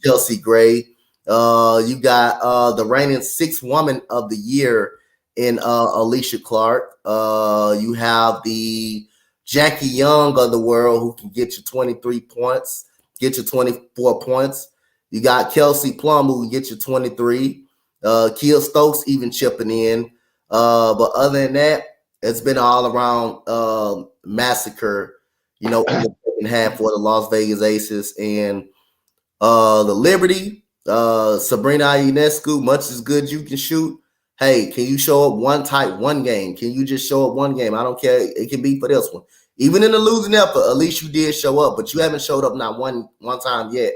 Chelsea Gray. You got the reigning 6th woman of the year in Alicia Clark. You have the Jackie Young of the world, who can get you 23 points, get you 24 points. You got Kelsey Plum, who can get you 23. Kia Stokes even chipping in. But other than that, it's been all around massacre, in the second half for the Las Vegas Aces. And the Liberty, Sabrina Ionescu, much as good you can shoot. Hey, can you show up one game? Can you just show up one game? I don't care. It can be for this one. Even in the losing effort, at least you did show up, but you haven't showed up not one time yet.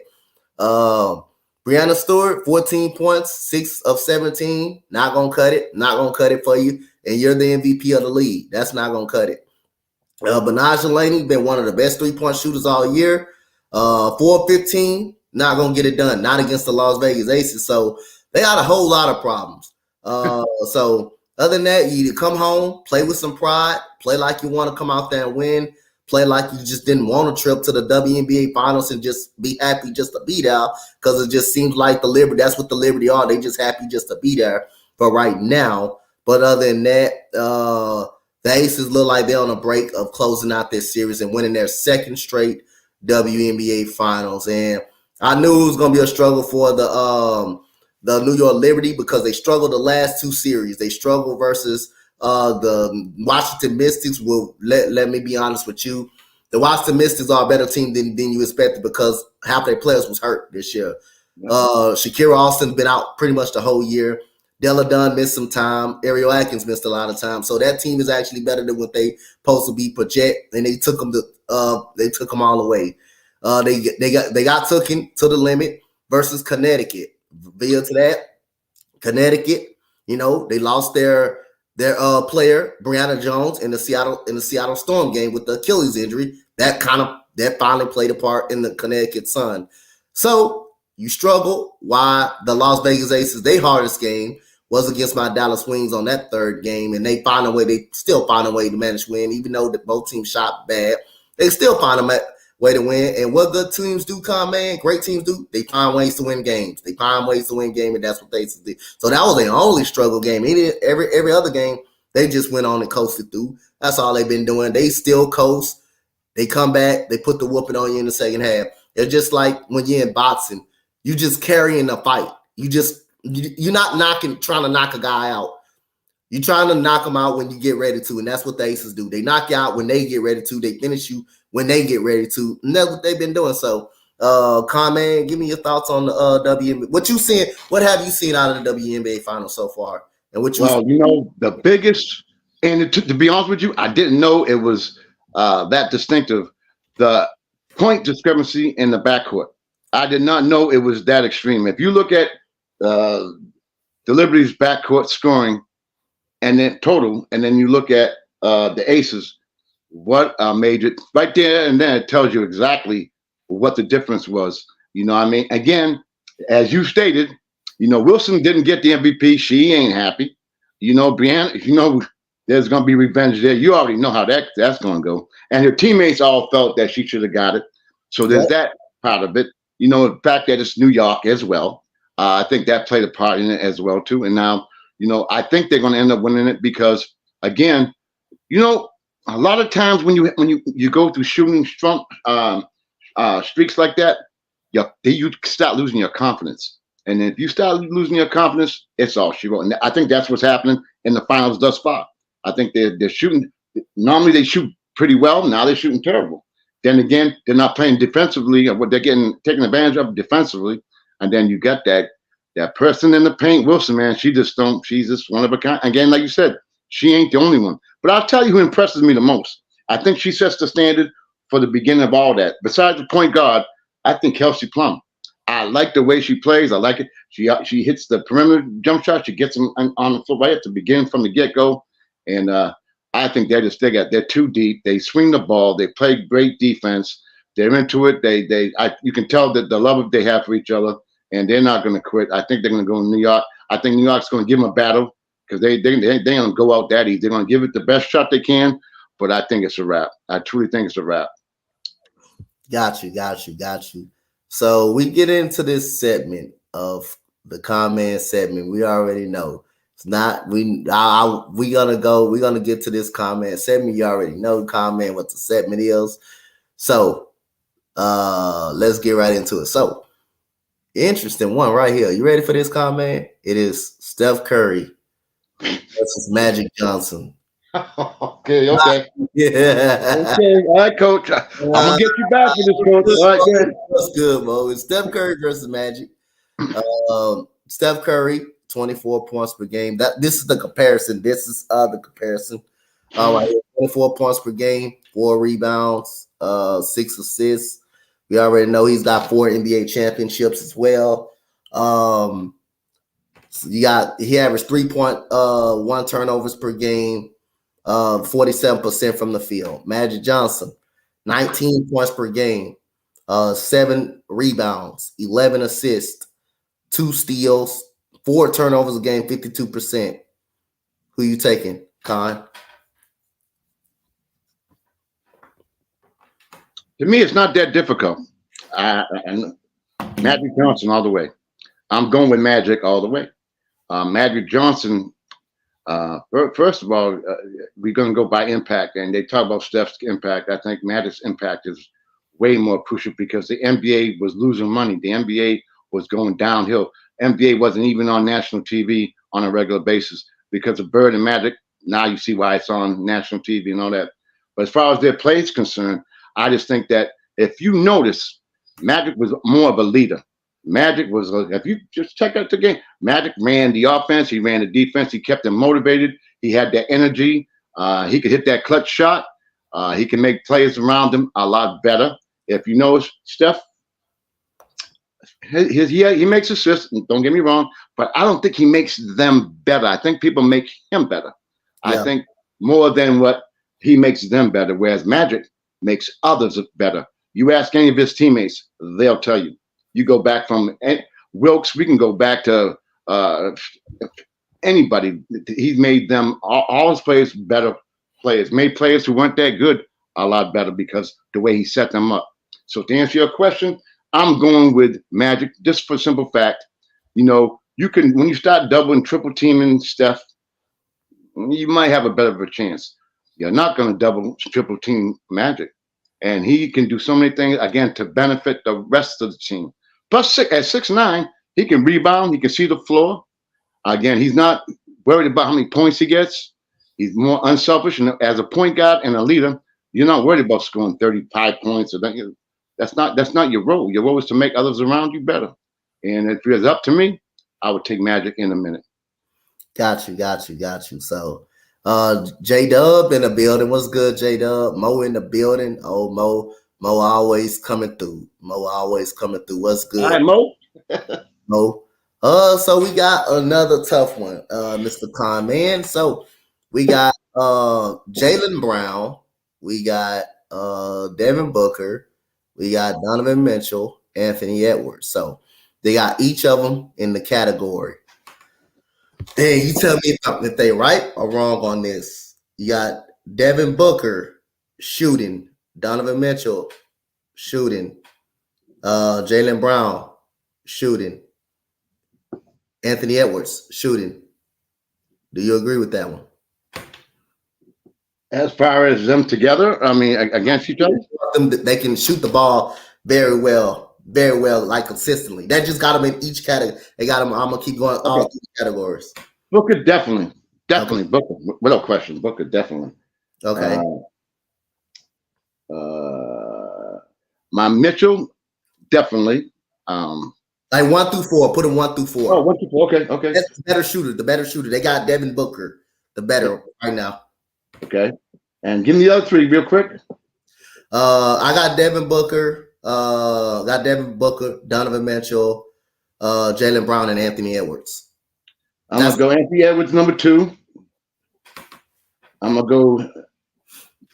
Brianna Stewart, 14 points, 6 of 17. Not gonna cut it. Not gonna cut it for you. And you're the MVP of the league. That's not gonna cut it. Benaja Laney been one of the best 3-point shooters all year. 4 of 15. Not gonna get it done. Not against the Las Vegas Aces. So they got a whole lot of problems. So other than that, you come home, play with some pride, play like you want to come out there and win, play like you just didn't want a trip to the WNBA finals and just be happy just to be there, because it just seems like the Liberty, that's what the Liberty are. They just happy just to be there for right now. But other than that, the Aces look like they're on a break of closing out this series and winning their second straight WNBA finals. And I knew it was going to be a struggle for the New York Liberty, because they struggled the last 2 series. They struggled versus the Washington Mystics. Will let me be honest with you. The Washington Mystics are a better team than you expected, because half their players was hurt this year. Shakira Austin been out pretty much the whole year. Della Dunn missed some time. Ariel Atkins missed a lot of time. So that team is actually better than what they supposed to be project, and they took them all away. They got taken to the limit versus Connecticut. Via to that, Connecticut, they lost their player Brianna Jones in the Seattle Storm game with the Achilles injury. That finally played a part in the Connecticut Sun. So you struggle. Why the Las Vegas Aces, their hardest game was against my Dallas Wings on that third game, and they still find a way to manage to win, even though both teams shot bad. They still find a way to win. And what good teams do, man, great teams do, they find ways to win games. And that's what they did. So that was their only struggle game. Every other game, they just went on and coasted through. That's all they've been doing. They still coast. They come back. They put the whooping on you in the second half. It's just like when you're in boxing, you just carrying the fight. You're not trying to knock a guy out. You're trying to knock them out when you get ready to, and that's what the Aces do. They knock you out when they get ready to. They finish you when they get ready to. And that's what they've been doing. So, Conn, man, give me your thoughts on the WNBA. What have you seen out of the WNBA finals so far? And the biggest, and to be honest with you, I didn't know it was that distinctive. The point discrepancy in the backcourt. I did not know it was that extreme. If you look at the Liberty's backcourt scoring, and then total, and then you look at the Aces, what a major, right there and then it tells you exactly what the difference was. Again, as you stated, Wilson didn't get the MVP. She ain't happy. Brianna, there's going to be revenge there. You already know how that's going to go. And her teammates all felt that she should have got it. So there's that part of it. The fact that it's New York as well. I think that played a part in it as well, too. And now, I think they're going to end up winning it because, again, a lot of times when you go through shooting streaks like that, you start losing your confidence. And if you start losing your confidence, it's all she wrote. And I think that's what's happening in the finals thus far. I think they're shooting. Normally they shoot pretty well. Now they're shooting terrible. Then again, they're not playing defensively, or what they're taking advantage of defensively. And then you got that person in the paint, Wilson, man, she's just one of a kind. Again, like you said, she ain't the only one. But I'll tell you who impresses me the most. I think she sets the standard for the beginning of all that. Besides the point guard, I think Kelsey Plum. I like the way she plays. I like it. She hits the perimeter jump shot. She gets them on the floor right at the beginning from the get-go. And I think they're too deep. They swing the ball. They play great defense. They're into it. You can tell that the love they have for each other. And they're not going to quit. I think they're going to go to New York. I think New York's going to give them a battle because they don't go out that easy. They're going to give it the best shot they can, but I think it's a wrap. I truly think it's a wrap. Got you. So we get into this segment of the comment segment. We already know it's not. We're gonna get to this comment segment. You already know comment what the segment is. So let's get right into it. So. Interesting one right here. You ready for this comment? It is Steph Curry versus Magic Johnson. Okay. Yeah. Okay. All right, Coach. I'm gonna get you back for this, Coach. All right, good. That's good, Mo. It's Steph Curry versus Magic. Steph Curry, 24 points per game. This is the comparison. All right, 24 points per game, 4 rebounds, 6 assists. We already know he's got 4 NBA championships as well. So he averaged 3.1 turnovers per game, 47% from the field. Magic Johnson, 19 points per game, 7 rebounds, 11 assists, 2 steals, 4 turnovers a game, 52%. Who you taking, Conn? To me, it's not that difficult. And Magic Johnson all the way. I'm going with Magic all the way. Magic Johnson, first of all, we're going to go by impact. And they talk about Steph's impact. I think Magic's impact is way more crucial because the NBA was losing money. The NBA was going downhill. NBA wasn't even on national TV on a regular basis because of Bird and Magic. Now you see why it's on national TV and all that. But as far as their play is concerned, I just think that if you notice, Magic was more of a leader. Magic was, if you just check out the game, Magic ran the offense, he ran the defense, he kept them motivated, he had that energy, he could hit that clutch shot, he can make players around him a lot better. If you notice, Steph, he makes assists, don't get me wrong, but I don't think he makes them better. I think people make him better. Yeah. I think more than what he makes them better, whereas Magic makes others better. You ask any of his teammates, they'll tell you. You go back from Wilkes, we can go back to anybody. He's made them, all his players, better players. Made players who weren't that good a lot better because the way he set them up. So to answer your question, I'm going with Magic just for simple fact. You know, you can, when you start double and triple teaming Steph, you might have a better of a chance. You're not going to double, triple team Magic. And he can do so many things, again, to benefit the rest of the team. Plus, at 6'9", he can rebound. He can see the floor. Again, he's not worried about how many points he gets. He's more unselfish. And as a point guard and a leader, you're not worried about scoring 35 points. Or that. That's not your role. Your role is to make others around you better. And if it was up to me, I would take Magic in a minute. Got you. So, J-Dub in the building. What's good, J-Dub? Mo in the building. Oh, Mo always coming through. What's good? All right, Mo. Mo. So we got another tough one, Mr. Conn, man. So we got Jaylen Brown. We got Devin Booker. We got Donovan Mitchell, Anthony Edwards. So they got each of them in the category. Hey, you tell me if they right or wrong on this. You got Devin Booker shooting, Donovan Mitchell shooting, Jaylen Brown shooting, Anthony Edwards shooting. Do you agree with that one? As far as them together, I mean, against each other? They can shoot the ball very well, like consistently. That just got them in each category. They got them. I'm gonna keep going all three categories. Booker definitely, okay. Booker, without question. Booker definitely. Okay. My Mitchell definitely. Like 1 through 4. Put them 1 through 4. Oh, 1 through 4. Okay. That's the better shooter. They got Devin Booker, the better right now. Okay. And give me the other 3 real quick. I got Devin Booker. Donovan Mitchell, Jaylen Brown, and Anthony Edwards. I'm going to go Anthony Edwards, number 2. I'm going to go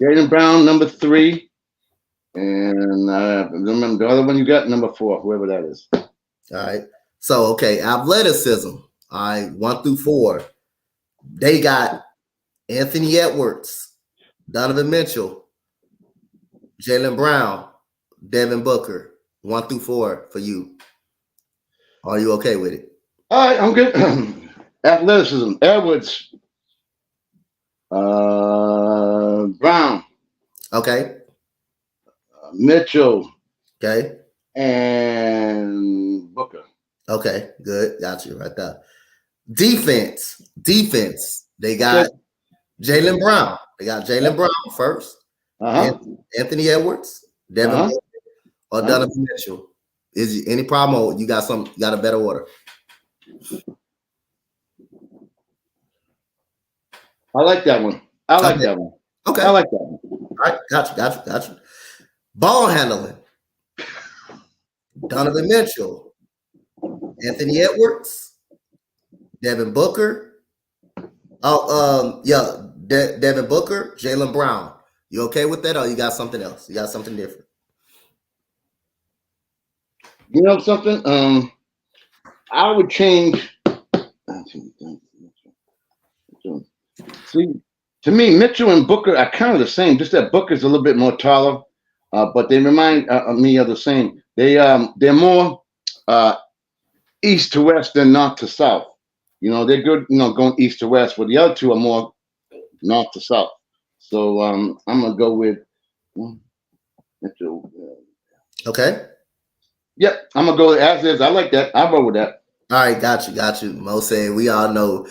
Jaylen Brown, number 3. And the other one you got, number 4, whoever that is. All right. So, okay, athleticism. All right, 1 through 4. They got Anthony Edwards, Donovan Mitchell, Jaylen Brown, Devin Booker. 1 through 4 for you. Are you okay with it? All right, I'm good. Athleticism, Edwards, Brown. Okay. Mitchell. Okay. And Booker. Okay, good. Got you right there. Defense. They got Jaylen Brown. First. Anthony Edwards, Devin Booker, or Donovan Mitchell. Is any problem or you got a better order? I like that one. I like Okay. that one. Okay. I All like that one. right. Got you. Ball handling. Donovan Mitchell, Anthony Edwards, Devin Booker. Devin Booker, Jalen Brown. You okay with that, or you got something else? You got something different? You know something? I would change. See, to me, Mitchell and Booker are kind of the same. Just that Booker's a little bit more taller, but they remind me of the same. They're more east to west than north to south. You know, they're good. You know, going east to west, but the other two are more north to south. So I'm gonna go with Mitchell. Okay. Yep, I'm gonna go as is. I like that. I'll roll with that. All right, got you. Mo said we all know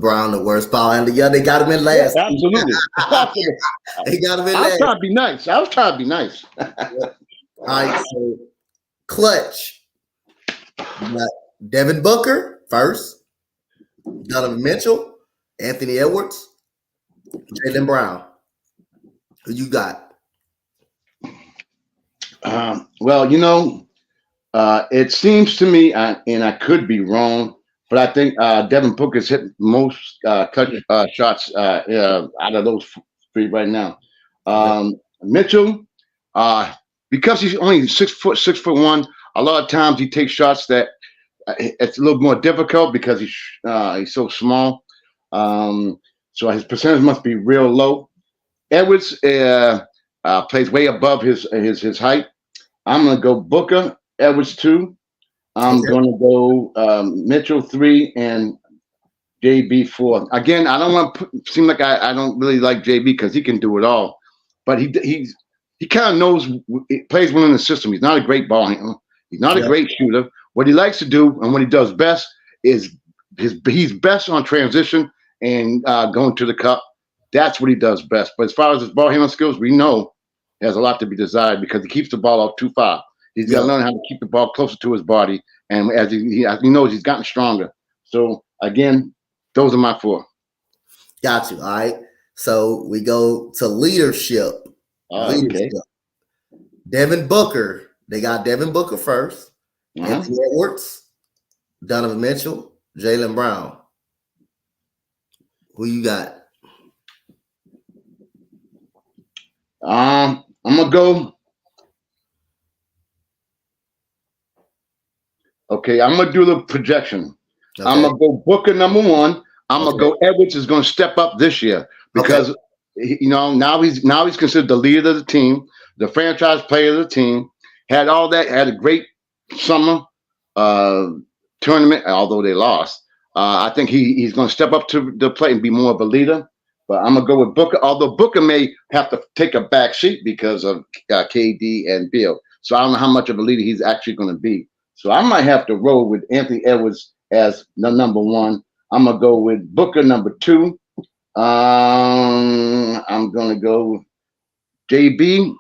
Brown the worst ball handler. Yeah, they got him in last. Yeah, absolutely. They got him in I was last. trying to be nice. I was trying to be nice. All right, so clutch. You got Devin Booker first, Donovan Mitchell, Anthony Edwards, Jalen Brown. Who you got? Well, you know, it seems to me, and I could be wrong, but I think Devin Booker's hit most clutch shots out of those three right now. Mitchell, because he's only 6'1", a lot of times he takes shots that it's a little more difficult because he's so small. So his percentage must be real low. Edwards plays way above his height. I'm gonna go Booker, Edwards 2. I'm gonna go Mitchell 3 and JB 4. Again, I don't want to seem like I don't really like JB because he can do it all, but he kind of knows, plays well in the system. He's not a great ball handler. He's not a great shooter. What he likes to do and what he does best is he's best on transition and going to the cup. That's what he does best. But as far as his ball handling skills, we know he has a lot to be desired because he keeps the ball off too far. He's got to learn how to keep the ball closer to his body. And as he knows, he's gotten stronger. So, again, those are my 4. Got you. All right. So we go to leadership. Okay. Devin Booker. They got Devin Booker first. Anthony Edwards, Donovan Mitchell, Jalen Brown. Who you got? I'm gonna go. Okay, I'm gonna do the projection. Okay. I'm gonna go Booker number 1. I'm gonna go Edwards is gonna step up this year because now he's considered the leader of the team, the franchise player of the team. Had all that, had a great summer tournament, although they lost. I think he's gonna step up to the plate and be more of a leader. But I'm gonna go with Booker, although Booker may have to take a back seat because of KD and Bill. So I don't know how much of a leader he's actually gonna be. So I might have to roll with Anthony Edwards as the number 1. I'm gonna go with Booker number 2. I'm gonna go JB.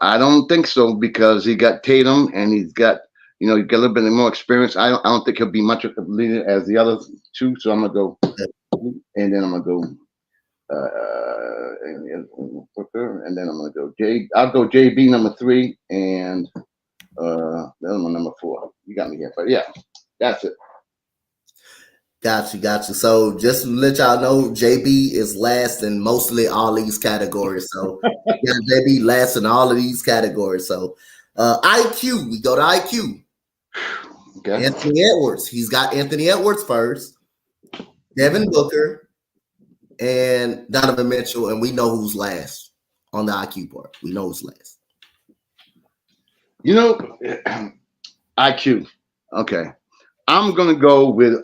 I don't think so because he got Tatum and he's got a little bit more experience. I don't think he'll be much of a leader as the other 2. So I'm gonna go, and then I'm gonna go Booker, and then I'm gonna go I'll go JB number 3 and the other one number 4. You got me here, but yeah, that's it. Got you. So just to let y'all know, JB is last in mostly all these categories. So yeah, JB last in all of these categories. So IQ, we go to IQ. Okay. Anthony Edwards. He's got Anthony Edwards first, Devin Booker, and Donovan Mitchell, and we know who's last on the IQ part. We know who's last. IQ. Okay. I'm gonna go with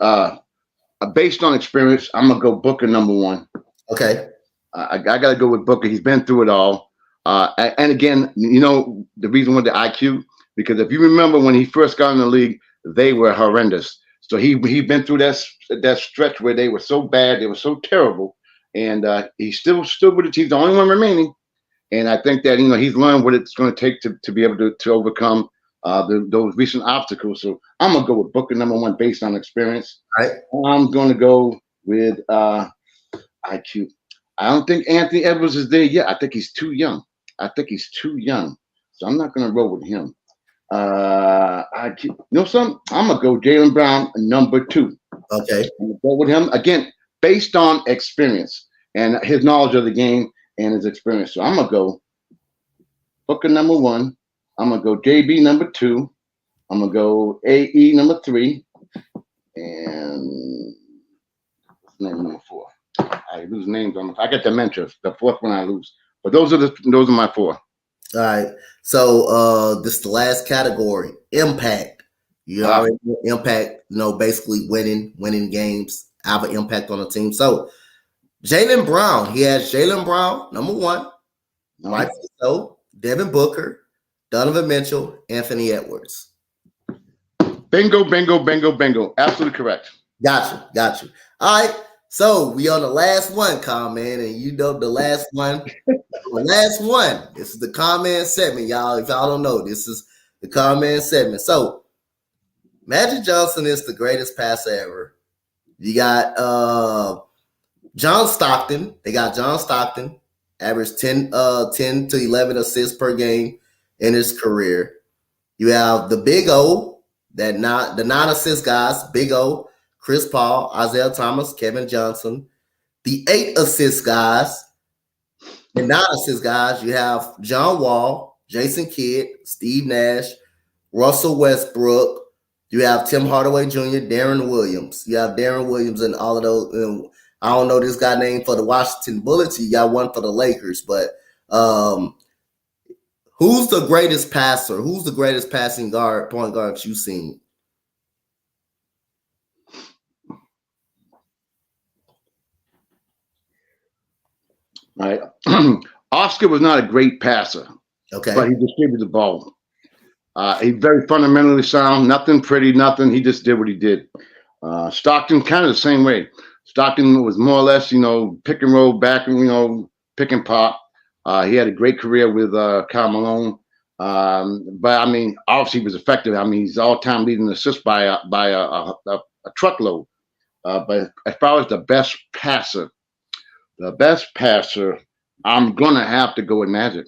based on experience, I'm gonna go Booker number 1. Okay. I gotta go with Booker. He's been through it all. And again, the reason with the IQ, because if you remember when he first got in the league, they were horrendous. So he been through that stretch where they were so bad, they were so terrible, and he still stood with it. He's the only one remaining, and I think that he's learned what it's going to take to be able to overcome those recent obstacles. So I'm gonna go with Booker number 1 based on experience. All right. I'm gonna go with IQ. I don't think Anthony Edwards is there yet. I think he's too young. So I'm not going to roll with him. You know something? I'm going to go Jaylen Brown, number 2. Okay. I'm going to go with him, again, based on experience and his knowledge of the game and his experience. So I'm going to go Booker, number 1. I'm going to go JB, number 2. I'm going to go AE, number 3. And what's name number 4? I lose names on. I get dementia. The 4th one I lose. But those are my 4. All right. So this is the last category. Impact. You already know impact. Basically winning games, have an impact on the team. So Jaylen Brown. He has Jaylen Brown, number 1. Rightfully so. Devin Booker, Donovan Mitchell, Anthony Edwards. Bingo. Absolutely correct. Got you. All right. So we on the last one, Conn, man, and the last one. This is the comment segment, y'all. If y'all don't know, this is the comment segment. So Magic Johnson is the greatest passer ever. You got John Stockton. They got John Stockton, averaged 10 to 11 assists per game in his career. You have the Big O, the non-assist guys, Big O, Chris Paul, Isaiah Thomas, Kevin Johnson. The 8 assist guys, the non-assist guys, you have John Wall, Jason Kidd, Steve Nash, Russell Westbrook. You have Tim Hardaway Jr., Darren Williams. You have Darren Williams and all of those. I don't know this guy name for the Washington Bullets. You got one for the Lakers, but who's the greatest passer? Who's the greatest point guard you've seen? All right. Oscar was not a great passer. Okay. But he distributed the ball. He's very fundamentally sound. Nothing pretty, nothing. He just did what he did. Stockton, kind of the same way. Stockton was more or less, pick and roll back, pick and pop. He had a great career with Karl Malone. But I mean, obviously he was effective. I mean, he's all-time leading assist by a truckload. But as far as the best passer, I'm gonna have to go with Magic.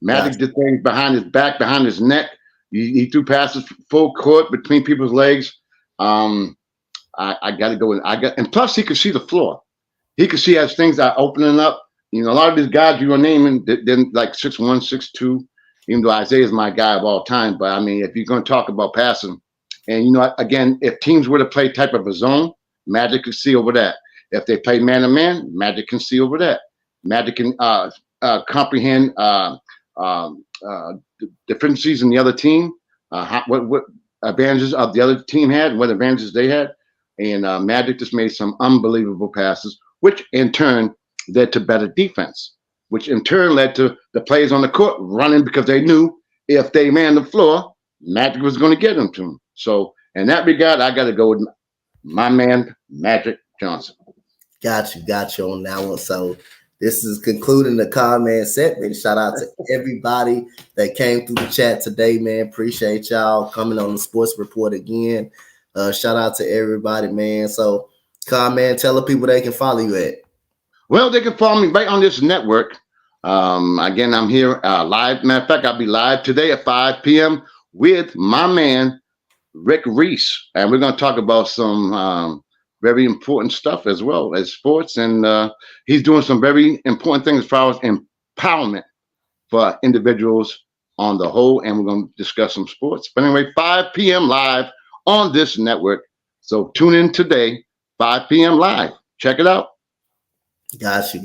Magic did things behind his back, behind his neck. He threw passes full court between people's legs. I got to go with and plus he could see the floor. He could see as things are opening up. A lot of these guys you were naming, they're like 6'1", 6'2", even though Isaiah's my guy of all time. But I mean, if you're going to talk about passing, and again, if teams were to play type of a zone, Magic could see over that. If they play man-to-man, Magic can see over that. Magic can comprehend deficiencies in the other team, what advantages of the other team had, what advantages they had. And Magic just made some unbelievable passes, which in turn led to better defense, which in turn led to the players on the court running because they knew if they ran the floor, Magic was going to get them to them. So in that regard, I got to go with my man, Magic Johnson. Got you on that one. So this is concluding the comment segment. Shout out to everybody that came through the chat today, man. Appreciate y'all coming on the Sports Report again. Shout out to everybody, man. So, Conn, man, tell the people they can follow you at. Well, they can follow me right on this network. Again, I'm here live. Matter of fact, I'll be live today at 5 p.m. with my man, Rick Reese. And we're going to talk about some very important stuff as well as sports. And he's doing some very important things as far as empowerment for individuals on the whole. And we're going to discuss some sports. But anyway, 5 p.m. live on this network. So tune in today, 5 p.m. live. Check it out. Got you.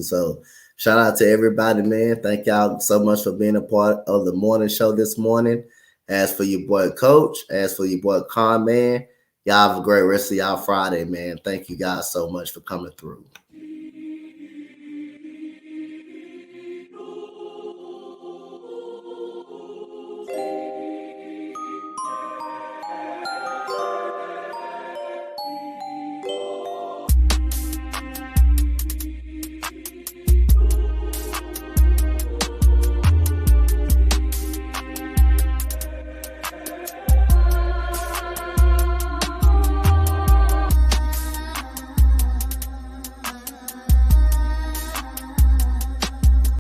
So shout out to everybody, man. Thank y'all so much for being a part of the morning show this morning. As for your boy Coach, as for your boy Conn, man, y'all have a great rest of y'all Friday, man. Thank you guys so much for coming through.